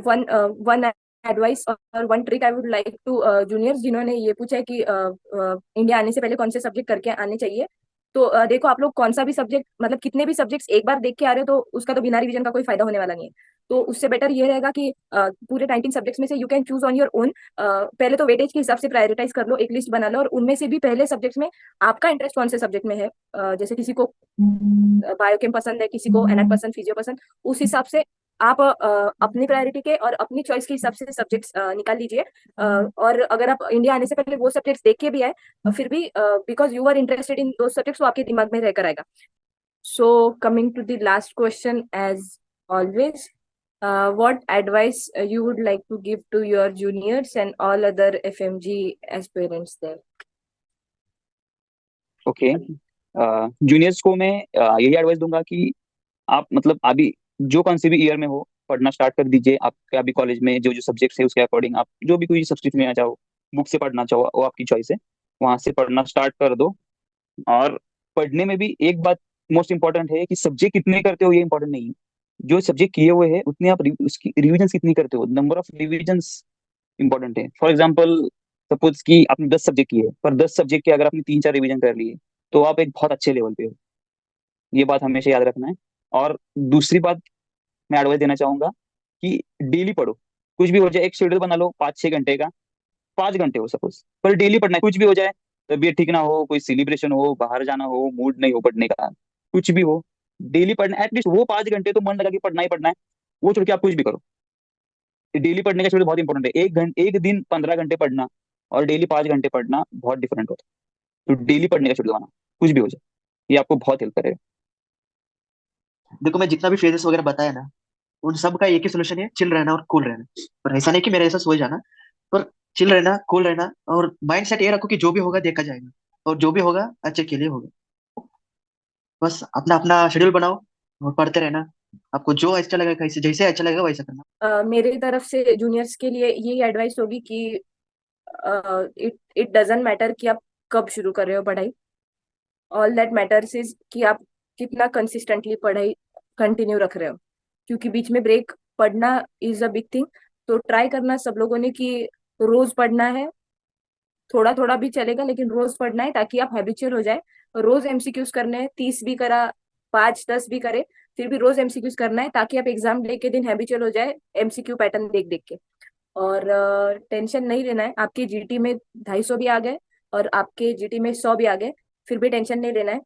वन एडवाइस और one trick I would like to juniors जिन्होंने ये पूछा है कि इंडिया आने से पहले कौन से सब्जेक्ट करके आने चाहिए। तो देखो, आप लोग कौन सा भी सब्जेक्ट, मतलब कितने भी सब्जेक्ट्स एक बार देख के आ रहे हो तो उसका तो बिना रिवीजन का कोई फायदा होने वाला नहीं है। तो उससे बेटर ये रहेगा कि पूरे 19 सब्जेक्ट्स में से you can choose on your own. पहले तो वेटेज के हिसाब से प्रायोरिटाइज कर लो, एक लिस्ट बना लो, और उनमें से भी पहले सब्जेक्ट्स में आपका इंटरेस्ट कौन से सब्जेक्ट में है। जैसे किसी को बायोकेम पसंद है, किसी को एनएट पसंद, फिजियो पसंद, उस हिसाब से आप अपनी प्रायोरिटी के और अपनी चॉइस के हिसाब से सब्जेक्ट्स निकाल लीजिए। और अगर आप इंडिया आने से पहले वो सब्जेक्ट्स देख के भी आए, फिर भी because you are interested in दो सब्जेक्ट्स, वो आपके दिमाग में रहकर आएगा। So coming to the last question as always, what advice you would like to give to your juniors and all other FMG aspirants there? Okay, juniors को मैं यही एडवाइस दूंगा कि आप मतलब अभी जो कौन से भी ईयर में हो, पढ़ना स्टार्ट कर दीजिए। आपके अभी कॉलेज में जो जो सब्जेक्ट्स है उसके अकॉर्डिंग आप जो भी कोई सब्जेक्ट में आ जाओ, बुक से पढ़ना चाहो वो आपकी चॉइस है, वहां से पढ़ना स्टार्ट कर दो। और पढ़ने में भी एक बात मोस्ट इंपॉर्टेंट है कि सब्जेक्ट कितने करते हो ये इंपॉर्टेंट नहीं है, जो सब्जेक्ट किए हुए हैं उतने आप उसकी रिविजन कितनी करते हो, नंबर ऑफ रिविजन्स इंपॉर्टेंट है। फॉर एग्जाम्पल, सपोज कि आपने 10 सब्जेक्ट किए, पर 10 सब्जेक्ट के अगर आपने 3-4 रिविजन कर लिए तो आप एक बहुत अच्छे लेवल पे हो। ये बात हमेशा याद रखना है। और दूसरी बात मैं एडवाइस देना चाहूंगा कि डेली पढ़ो। कुछ भी हो जाए, एक शेड्यूल बना लो 5-6 घंटे का, 5 घंटे हो सपोज, पर डेली पढ़ना है। कुछ भी हो जाए, तबीयत ठीक ना हो, कोई सेलिब्रेशन हो, बाहर जाना हो, मूड नहीं हो पढ़ने का, कुछ भी हो, डेली पढ़ना एटलीस्ट वो 5 घंटे तो मन लगा कि पढ़ना ही पढ़ना है। वो छोड़ के आप कुछ भी करो। डेली पढ़ने का शेड्यूल बहुत इंपॉर्टेंट है। एक दिन 15 घंटे पढ़ना और डेली 5 घंटे पढ़ना बहुत डिफरेंट होता है। तो डेली पढ़ने का शेड्यूल बनाना, कुछ भी हो जाए, ये आपको बहुत हेल्प करेगा। देखो, मैं जितना भी फेजेस वगैरह बताया ना, उन सब का एक ही सोल्यूशन है, चिल रहना और कूल रहना। पर ऐसा नहीं कि मेरे ऐसा सो जाना, पर चिल रहना, कूल रहना, और माइंड सेट ये रखो कि जो भी होगा देखा जाएगा, और जो भी होगा अच्छे के लिए होगा। बस अपना अपना शेड्यूल बनाओ और पढ़ते रहना। आपको जो अच्छा लगेगा, कैसे जैसे अच्छा लगेगा वैसा करना। मेरी तरफ से जूनियर्स के लिए यही एडवाइस होगी कि इट इट डजंट मैटर कि आप कब शुरू कर रहे हो पढ़ाई। ऑल दैट मैटर्स इज कि आप कितना कंसिस्टेंटली पढ़ाई कंटिन्यू रख रहे हो, क्योंकि बीच में ब्रेक पढ़ना इज अ बिग थिंग। तो ट्राई करना सब लोगों ने कि रोज पढ़ना है, थोड़ा थोड़ा भी चलेगा लेकिन रोज पढ़ना है, ताकि आप हैबिचुअल हो जाए। रोज एमसीक्यूज करने हैं, 30 भी करा, 5-10 भी करे, फिर भी रोज एमसीक्यूज करना है, ताकि आप एग्जाम डे के दिन हैबिचुअल हो जाए एमसीक्यू पैटर्न देख देख के। और टेंशन नहीं लेना है, आपके जीटी में 250 भी आ गए और आपके जीटी में 100 भी आ गए, फिर भी टेंशन नहीं लेना है।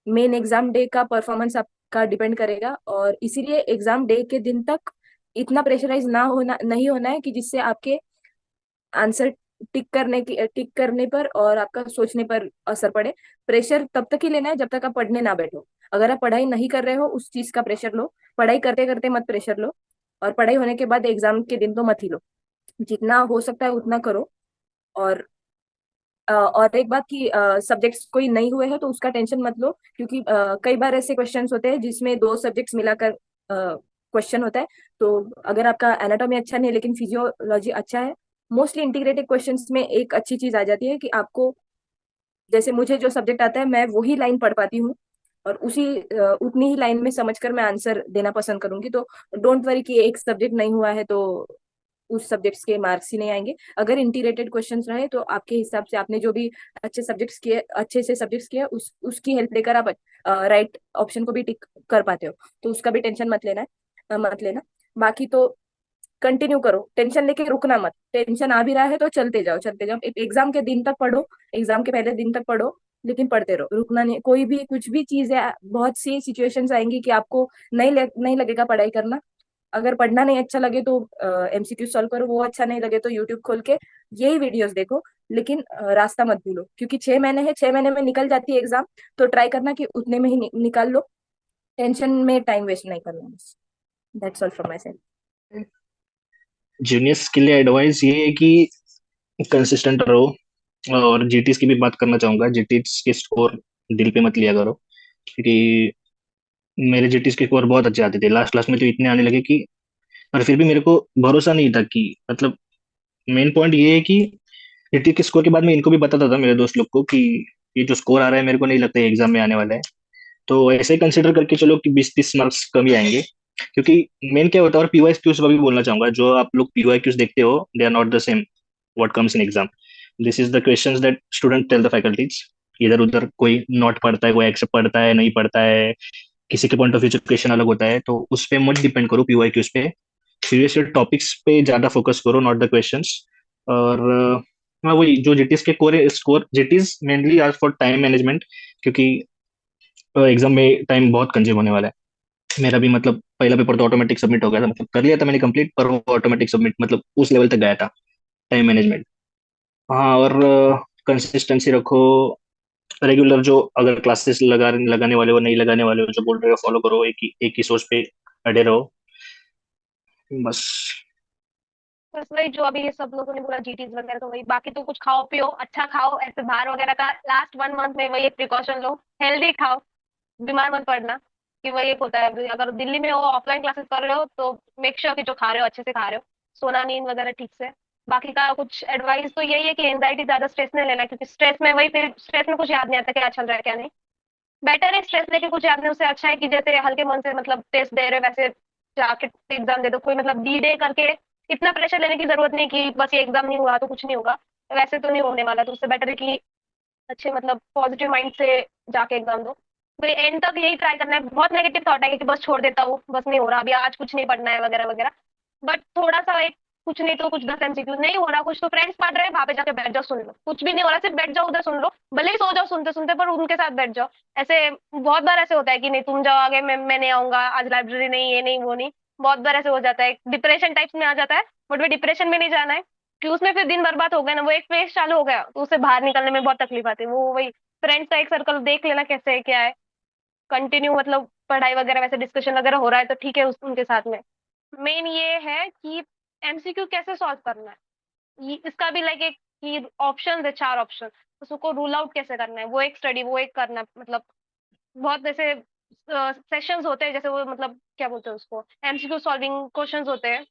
मेन एग्जाम डे का परफॉर्मेंस आपका डिपेंड करेगा, और इसीलिए एग्जाम डे के दिन तक इतना प्रेशराइज ना होना नहीं होना है कि जिससे आपके आंसर टिक करने पर और आपका सोचने पर असर पड़े। प्रेशर तब तक ही लेना है जब तक आप पढ़ने ना बैठो। अगर आप पढ़ाई नहीं कर रहे हो, उस चीज का प्रेशर लो, पढ़ाई करते करते मत प्रेशर लो। और पढ़ाई होने के बाद एग्जाम के दिन तो मत ही लो, जितना हो सकता है उतना करो। और एक बात कि सब्जेक्ट्स कोई नहीं हुए हैं तो उसका टेंशन मत लो, क्योंकि कई बार ऐसे क्वेश्चंस होते हैं जिसमें दो सब्जेक्ट्स मिलाकर क्वेश्चन होता है। तो अगर आपका एनाटॉमी अच्छा नहीं है लेकिन फिजियोलॉजी अच्छा है, मोस्टली इंटीग्रेटेड क्वेश्चंस में एक अच्छी चीज आ जाती है कि आपको, जैसे मुझे जो सब्जेक्ट आता है मैं वही लाइन पढ़ पाती हूँ, और उतनी ही लाइन में समझकर मैं आंसर देना पसंद करूंगी। तो डोंट वरी कि एक सब्जेक्ट नहीं हुआ है तो उस सब्जेक्ट्स के मार्क्स ही नहीं आएंगे। अगर इंटीग्रेटेड क्वेश्चंस रहे तो आपके हिसाब से आपने जो भी अच्छे से सब्जेक्ट्स किए उसकी हेल्प लेकर आप राइट ऑप्शन को भी टिक कर पाते हो। तो उसका भी टेंशन मत लेना। बाकी तो कंटिन्यू करो, टेंशन लेके रुकना मत। टेंशन आ भी रहा है तो चलते जाओ। एग्जाम के दिन तक पढ़ो, एग्जाम के पहले दिन तक पढ़ो, लेकिन पढ़ते रहो, रुकना नहीं। कोई भी कुछ भी चीज है, बहुत सी सिचुएशंस आएंगी कि आपको नहीं लगेगा पढ़ाई करना। अगर पढ़ना नहीं अच्छा लगे तो एमसीक्यू सॉल्व करो, वो अच्छा नहीं लगे तो यूट्यूब खोल के यही वीडियोस देखो। लेकिन रास्ता मत भूलो, क्योंकि 6 महीने है, 6 महीने में निकल जाती है एग्जाम। तो ट्राई करना कि उतने में ही निकाल लो, टेंशन में टाइम वेस्ट नहीं करना। बस that's all from my side. Juniors के लिए एडवाइस ये है कि कंसिस्टेंट रहो। और जीटीज की भी बात करना चाहूंगा, जीटीज के स्कोर दिल पे मत लिया करो, क्योंकि मेरे जीटीज के स्कोर बहुत अच्छे आते थे, लास्ट लास्ट में तो इतने आने लगे कि, पर फिर भी मेरे को भरोसा नहीं था कि, मतलब मेन पॉइंट ये है कि जीटी के स्कोर के बाद मैं इनको भी बताता था मेरे दोस्त लोग को कि ये जो स्कोर आ रहा है मेरे को नहीं लगता एग्जाम में आने वाला है। तो ऐसे ही कंसिडर करके चलो कि 20-30 मार्क्स कम ही आएंगे, क्योंकि मेन क्या होता है। और पीवाई क्यूज भी बोलना चाहूंगा, जो आप लोग पीवाई क्यूज देखते हो, they are not the same what comes in exam. This is the questions that student tell the faculties. इधर उधर कोई नॉट पढ़ता है, कोई एक्सेप्ट पढ़ता है, नहीं पढ़ता है, किसी के पॉइंट ऑफ व्यू से क्वेश्चन अलग होता है। तो उस पे मत डिपेंड करो पीवाई क्यूज पे, सीरियसली टॉपिक्स पे ज्यादा फोकस करो, नॉट द क्वेश्चंस। और हाँ, वही जो जीटीज के कोर स्कोर, जीटीज मेनली आज फॉर टाइम मैनेजमेंट, क्योंकि एग्जाम में टाइम बहुत कंज्यूम होने वाला है। मेरा भी मतलब पहला पेपर तो ऑटोमेटिक सबमिट हो गया था, मतलब कर लिया था मैंने कंप्लीट, पर वो ऑटोमेटिक सबमिट, मतलब उस लेवल तक गया था टाइम मैनेजमेंट। हाँ, और कंसिस्टेंसी रखो। रेगुलर जो अगर क्लासेस लगाने वाले हो, नहीं लगाने वाले हो, जो बोल रहे हो फॉलो करो, एक ही सोच पे अड़े रहो, बस। बस वही जो अभी ये सब लोगों ने बोला जीटीज वगैरह, तो वही। बाकी तो कुछ खाओ पियो, अच्छा खाओ, ऐसे बाहर वगैरह का लास्ट 1 मंथ में वही एक प्रिकॉशन लो, हेल्दी खाओ, बीमार मत पड़ना। कि वही एक होता है, अभी अगर दिल्ली में हो, ऑफलाइन क्लासेस कर रहे हो तो मेक श्योर कि जो खा रहे हो अच्छे से खा रहे हो, सोना नींद वगैरह ठीक से। बाकी का कुछ एडवाइस तो यही है कि एंजाइटी ज्यादा स्ट्रेस नहीं लेना, क्योंकि स्ट्रेस में वही, फिर स्ट्रेस में कुछ याद नहीं आता क्या चल रहा है क्या नहीं। बेटर है स्ट्रेस लेके कुछ याद नहीं, उससे अच्छा है कि जैसे हल्के मन से मतलब टेस्ट दे रहे हो, वैसे जाके एग्जाम दे दो। कोई मतलब डी डे करके इतना प्रेशर लेने की जरूरत नहीं कि बस ये एग्जाम नहीं हुआ तो कुछ नहीं होगा, वैसे तो नहीं होने वाला। तो उससे बेटर है कि अच्छे मतलब पॉजिटिव माइंड से जाके एग्जाम दो। तो एंड तक यही ट्राई करना है। बहुत नेगेटिव थॉट है कि बस छोड़ देता हूँ, बस नहीं हो रहा, अभी आज कुछ नहीं पढ़ना है वगैरह वगैरह। बट थोड़ा सा एक, कुछ नहीं तो कुछ 10 MCQ नहीं हो रहा, कुछ तो फ्रेंड्स पढ़ रहे हैं, वहां पे जाके बैठ जाओ सुन लो। कुछ भी नहीं हो रहा, सिर्फ बैठ जाओ उधर सुन लो, भले ही सो जाओ सुनते सुनते, पर उनके साथ बैठ जाओ। ऐसे बहुत बार ऐसे होता है कि नहीं तुम जाओ आगे, मैं नहीं आऊंगा आज, लाइब्रेरी नहीं, ये नहीं वो नहीं। बहुत बार ऐसे हो जाता है, डिप्रेशन टाइप्स में आ जाता है। बट वे डिप्रेशन में नहीं जाना है, कि उसमें फिर दिन बर्बाद हो गया ना, वो एक फेज चालू हो गया तो उससे बाहर निकलने में बहुत तकलीफ आती है। वो वही फ्रेंड्स का एक सर्कल देख लेना कैसे है क्या है, कंटिन्यू मतलब पढ़ाई वगैरह वैसे डिस्कशन वगैरह हो रहा है तो ठीक है उनके साथ में। मेन ये है कि एमसीक्यू कैसे सॉल्व करना है, इसका भी लाइक एक कि ऑप्शन है, 4 ऑप्शन, उसको रूल आउट कैसे करना है, वो एक स्टडी, वो एक करना है। मतलब बहुत ऐसे सेशंस होते हैं, जैसे वो मतलब क्या बोलते हैं उसको, एमसीक्यू सॉल्विंग क्वेश्चंस होते हैं,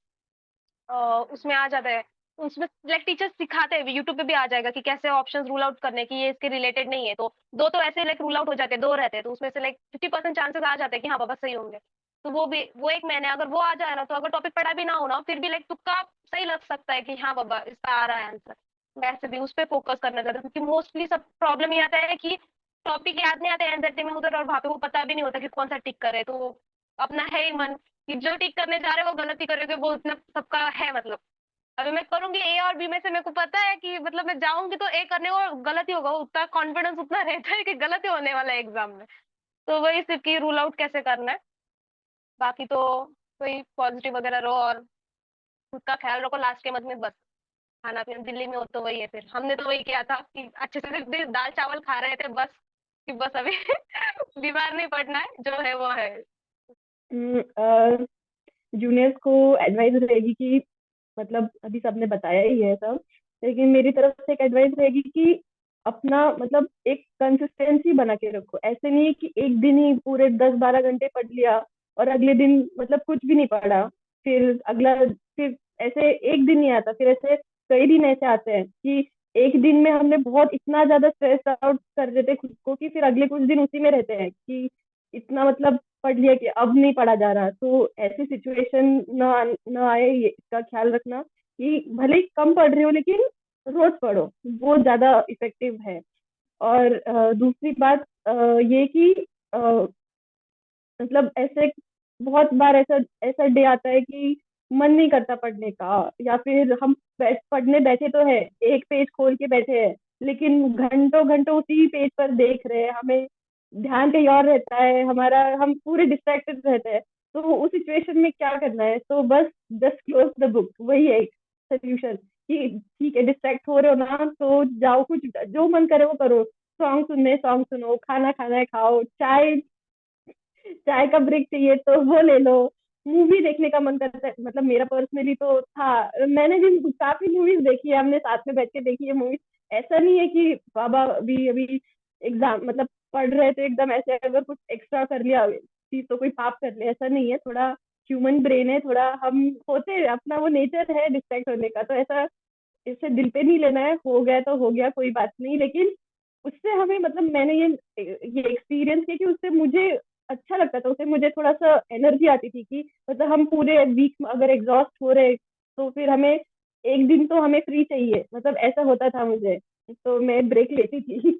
उसमें आ जाता है। उसमें लाइक टीचर सिखाते हैं, यूट्यूब पे भी आ जाएगा कि कैसे ऑप्शंस रूल आउट करने की, ये इसके रिलेटेड नहीं है तो दो तो ऐसे लाइक रूल आउट हो जाते हैं, दो रहते हैं तो उसमें से लाइक 50% चांसेस आ जाते हैं कि हाँ बाबा सही होंगे। तो वो भी, वो एक मैंने अगर वो आ जाए ना, तो अगर टॉपिक पढ़ा भी ना हो ना, फिर भी लाइक तुक्का सही लग सकता है कि हाँ बाबा इसका आ रहा है आंसर। वैसे भी उस पर फोकस करना चाहता है, क्योंकि मोस्टली सब प्रॉब्लम ये आता है कि टॉपिक याद नहीं आते एनजेडी में उधर, और वहां पे वो पता भी नहीं होता कि कौन सा टिक करे। तो अपना है ही मन कि जो टिक करने जा रहे हो वो गलती करोगे, वो इतना सबका है मतलब। अभी मैं करूंगी ए और बी में से, मेरे को पता है कि मतलब मैं जाऊंगी तो ए करने को गलत ही होगा, उतना कॉन्फिडेंस उतना रहता है कि गलत ही होने वाला है एग्जाम में। तो वही सिर्फ की रूल आउट कैसे करना है। बाकी तो वही पॉजिटिव वगैरह रहो और खुद का ख्याल रखो, लास्ट के मत में बस। खाना पीना दिल्ली में हो तो वही है, फिर हमने तो वही किया था कि अच्छे से सिर्फ दाल चावल खा रहे थे बस, कि बस अभी बीमार नहीं पड़ना है, जो है वो है। Mm, uh, जूनियर्स को एडवाइस रहेगी कि मतलब अभी सबने बताया ही है सब, लेकिन मेरी तरफ से एक एडवाइस रहेगी कि अपना मतलब एक कंसिस्टेंसी बना के रखो। ऐसे नहीं है कि एक दिन ही पूरे 10-12 घंटे पढ़ लिया और अगले दिन मतलब कुछ भी नहीं पढ़ा, फिर अगला फिर ऐसे एक दिन नहीं आता, फिर ऐसे कई दिन ऐसे आते हैं कि एक दिन में हमने बहुत इतना ज्यादा स्ट्रेस आउट कर देते हैं खुद को कि फिर अगले कुछ दिन उसी में रहते हैं कि इतना मतलब पढ़ लिया कि अब नहीं पढ़ा जा रहा। तो ऐसी सिचुएशन ना आए, ये इसका ख्याल रखना कि भले ही कम पढ़ रहे हो लेकिन रोज पढ़ो, वो ज्यादा इफेक्टिव है। और दूसरी बात ये कि अ, मतलब ऐसे बहुत बार ऐसा ऐसा डे आता है कि मन नहीं करता पढ़ने का, या फिर हम पढ़ने बैठे तो है, एक पेज खोल के बैठे हैं लेकिन घंटों घंटों उसी पेज पर देख रहे हैं, हमें ध्यान कहीं और रहता है हमारा, हम पूरे डिस्ट्रैक्टेड रहते हैं। तो उस सिचुएशन में क्या करना है, तो बस जस्ट क्लोज द बुक, वही है एक सोल्यूशन। कि ठीक है, डिस्ट्रैक्ट हो रहे हो ना तो जाओ, कुछ जो मन करे वो करो, सॉन्ग सुनने सॉन्ग सुनो, खाना खाना है खाओ, चाय चाय का ब्रेक चाहिए तो वो ले लो, मूवी देखने का मन करता है, मतलब मेरा पर्सनली तो था, मैंने भी काफी मूवीज देखी है, हमने साथ में बैठ के देखी है मूवीज। ऐसा नहीं है कि बाबा अभी अभी एग्जाम मतलब पढ़ रहे थे एकदम ऐसे अगर कुछ एक्स्ट्रा कर लिया चीज तो कोई पाप कर ले, ऐसा नहीं है। थोड़ा ह्यूमन ब्रेन है, थोड़ा हम होते हैं, अपना वो नेचर है डिस्ट्रैक्ट होने का, तो ऐसा इसे दिल पे नहीं लेना है, हो गया तो हो गया, कोई बात नहीं। लेकिन उससे हमें मतलब मैंने ये एक्सपीरियंस किया कि उससे मुझे अच्छा लगता था, उससे मुझे थोड़ा सा एनर्जी आती थी कि मतलब हम पूरे वीक अगर एग्जॉस्ट हो रहे तो फिर हमें एक दिन तो हमें फ्री चाहिए, मतलब ऐसा होता था मुझे, तो मैं ब्रेक लेती थी।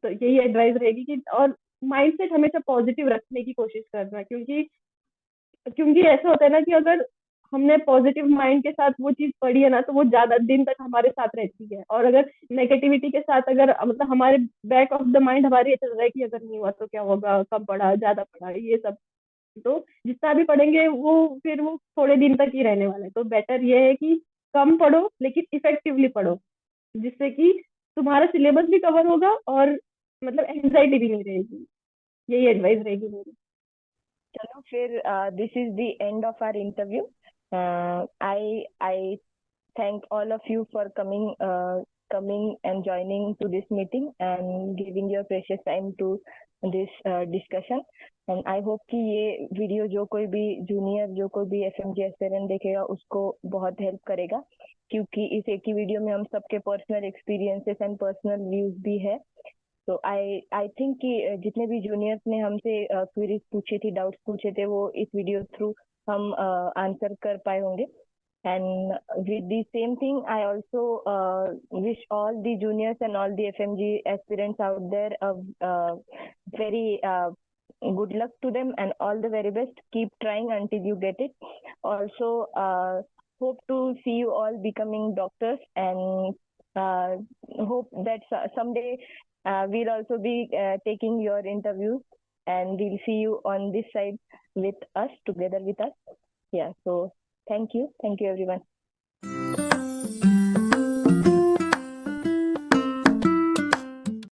तो यही एडवाइस रहेगी कि और माइंडसेट हमेशा पॉजिटिव रखने की कोशिश करना, क्योंकि क्योंकि ऐसा होता है ना कि अगर हमने पॉजिटिव माइंड के साथ वो चीज पढ़ी है ना तो वो ज्यादा दिन तक हमारे साथ रहती है। और अगर नेगेटिविटी के साथ अगर मतलब हमारे बैक ऑफ द माइंड हमारे ये चल रहा है कि अगर नहीं हुआ तो क्या होगा, कम पढ़ा ज्यादा पढ़ा ये सब, तो जितना भी पढ़ेंगे वो फिर वो थोड़े दिन तक ही रहने वाला है। तो बेटर ये है कि कम पढ़ो लेकिन इफेक्टिवली पढ़ो, जिससे कि तुम्हारा सिलेबस भी कवर होगा और मतलब एंजाइटी भी नहीं रहेगी। यही एडवाइस रहेगी मेरी। चलो फिर this is the end of our interview. I thank all of you for coming and joining to this meeting and giving your precious time to this discussion. And I hope कि ये video जो कोई भी junior जो कोई भी FMG aspirant देखेगा उसको बहुत हेल्प करेगा, क्योंकि इस एक ही वीडियो में हम सबके personal experiences and personal views भी है। तो आई थिंक कि जितने भी जूनियर्स ने हमसे क्वेरीज पूछी थी, डाउट्स पूछे थे, वो इस वीडियो थ्रू हम आंसर कर पाए होंगे. And with the same thing, I also wish all the juniors and all the FMG aspirants out there very good luck to them and all the very best. Keep trying until you get it. Also, hope to see you all becoming doctors, and hope that someday we'll also be taking your interviews, and we'll see you on this side with us, together with us. Yeah, so thank you everyone.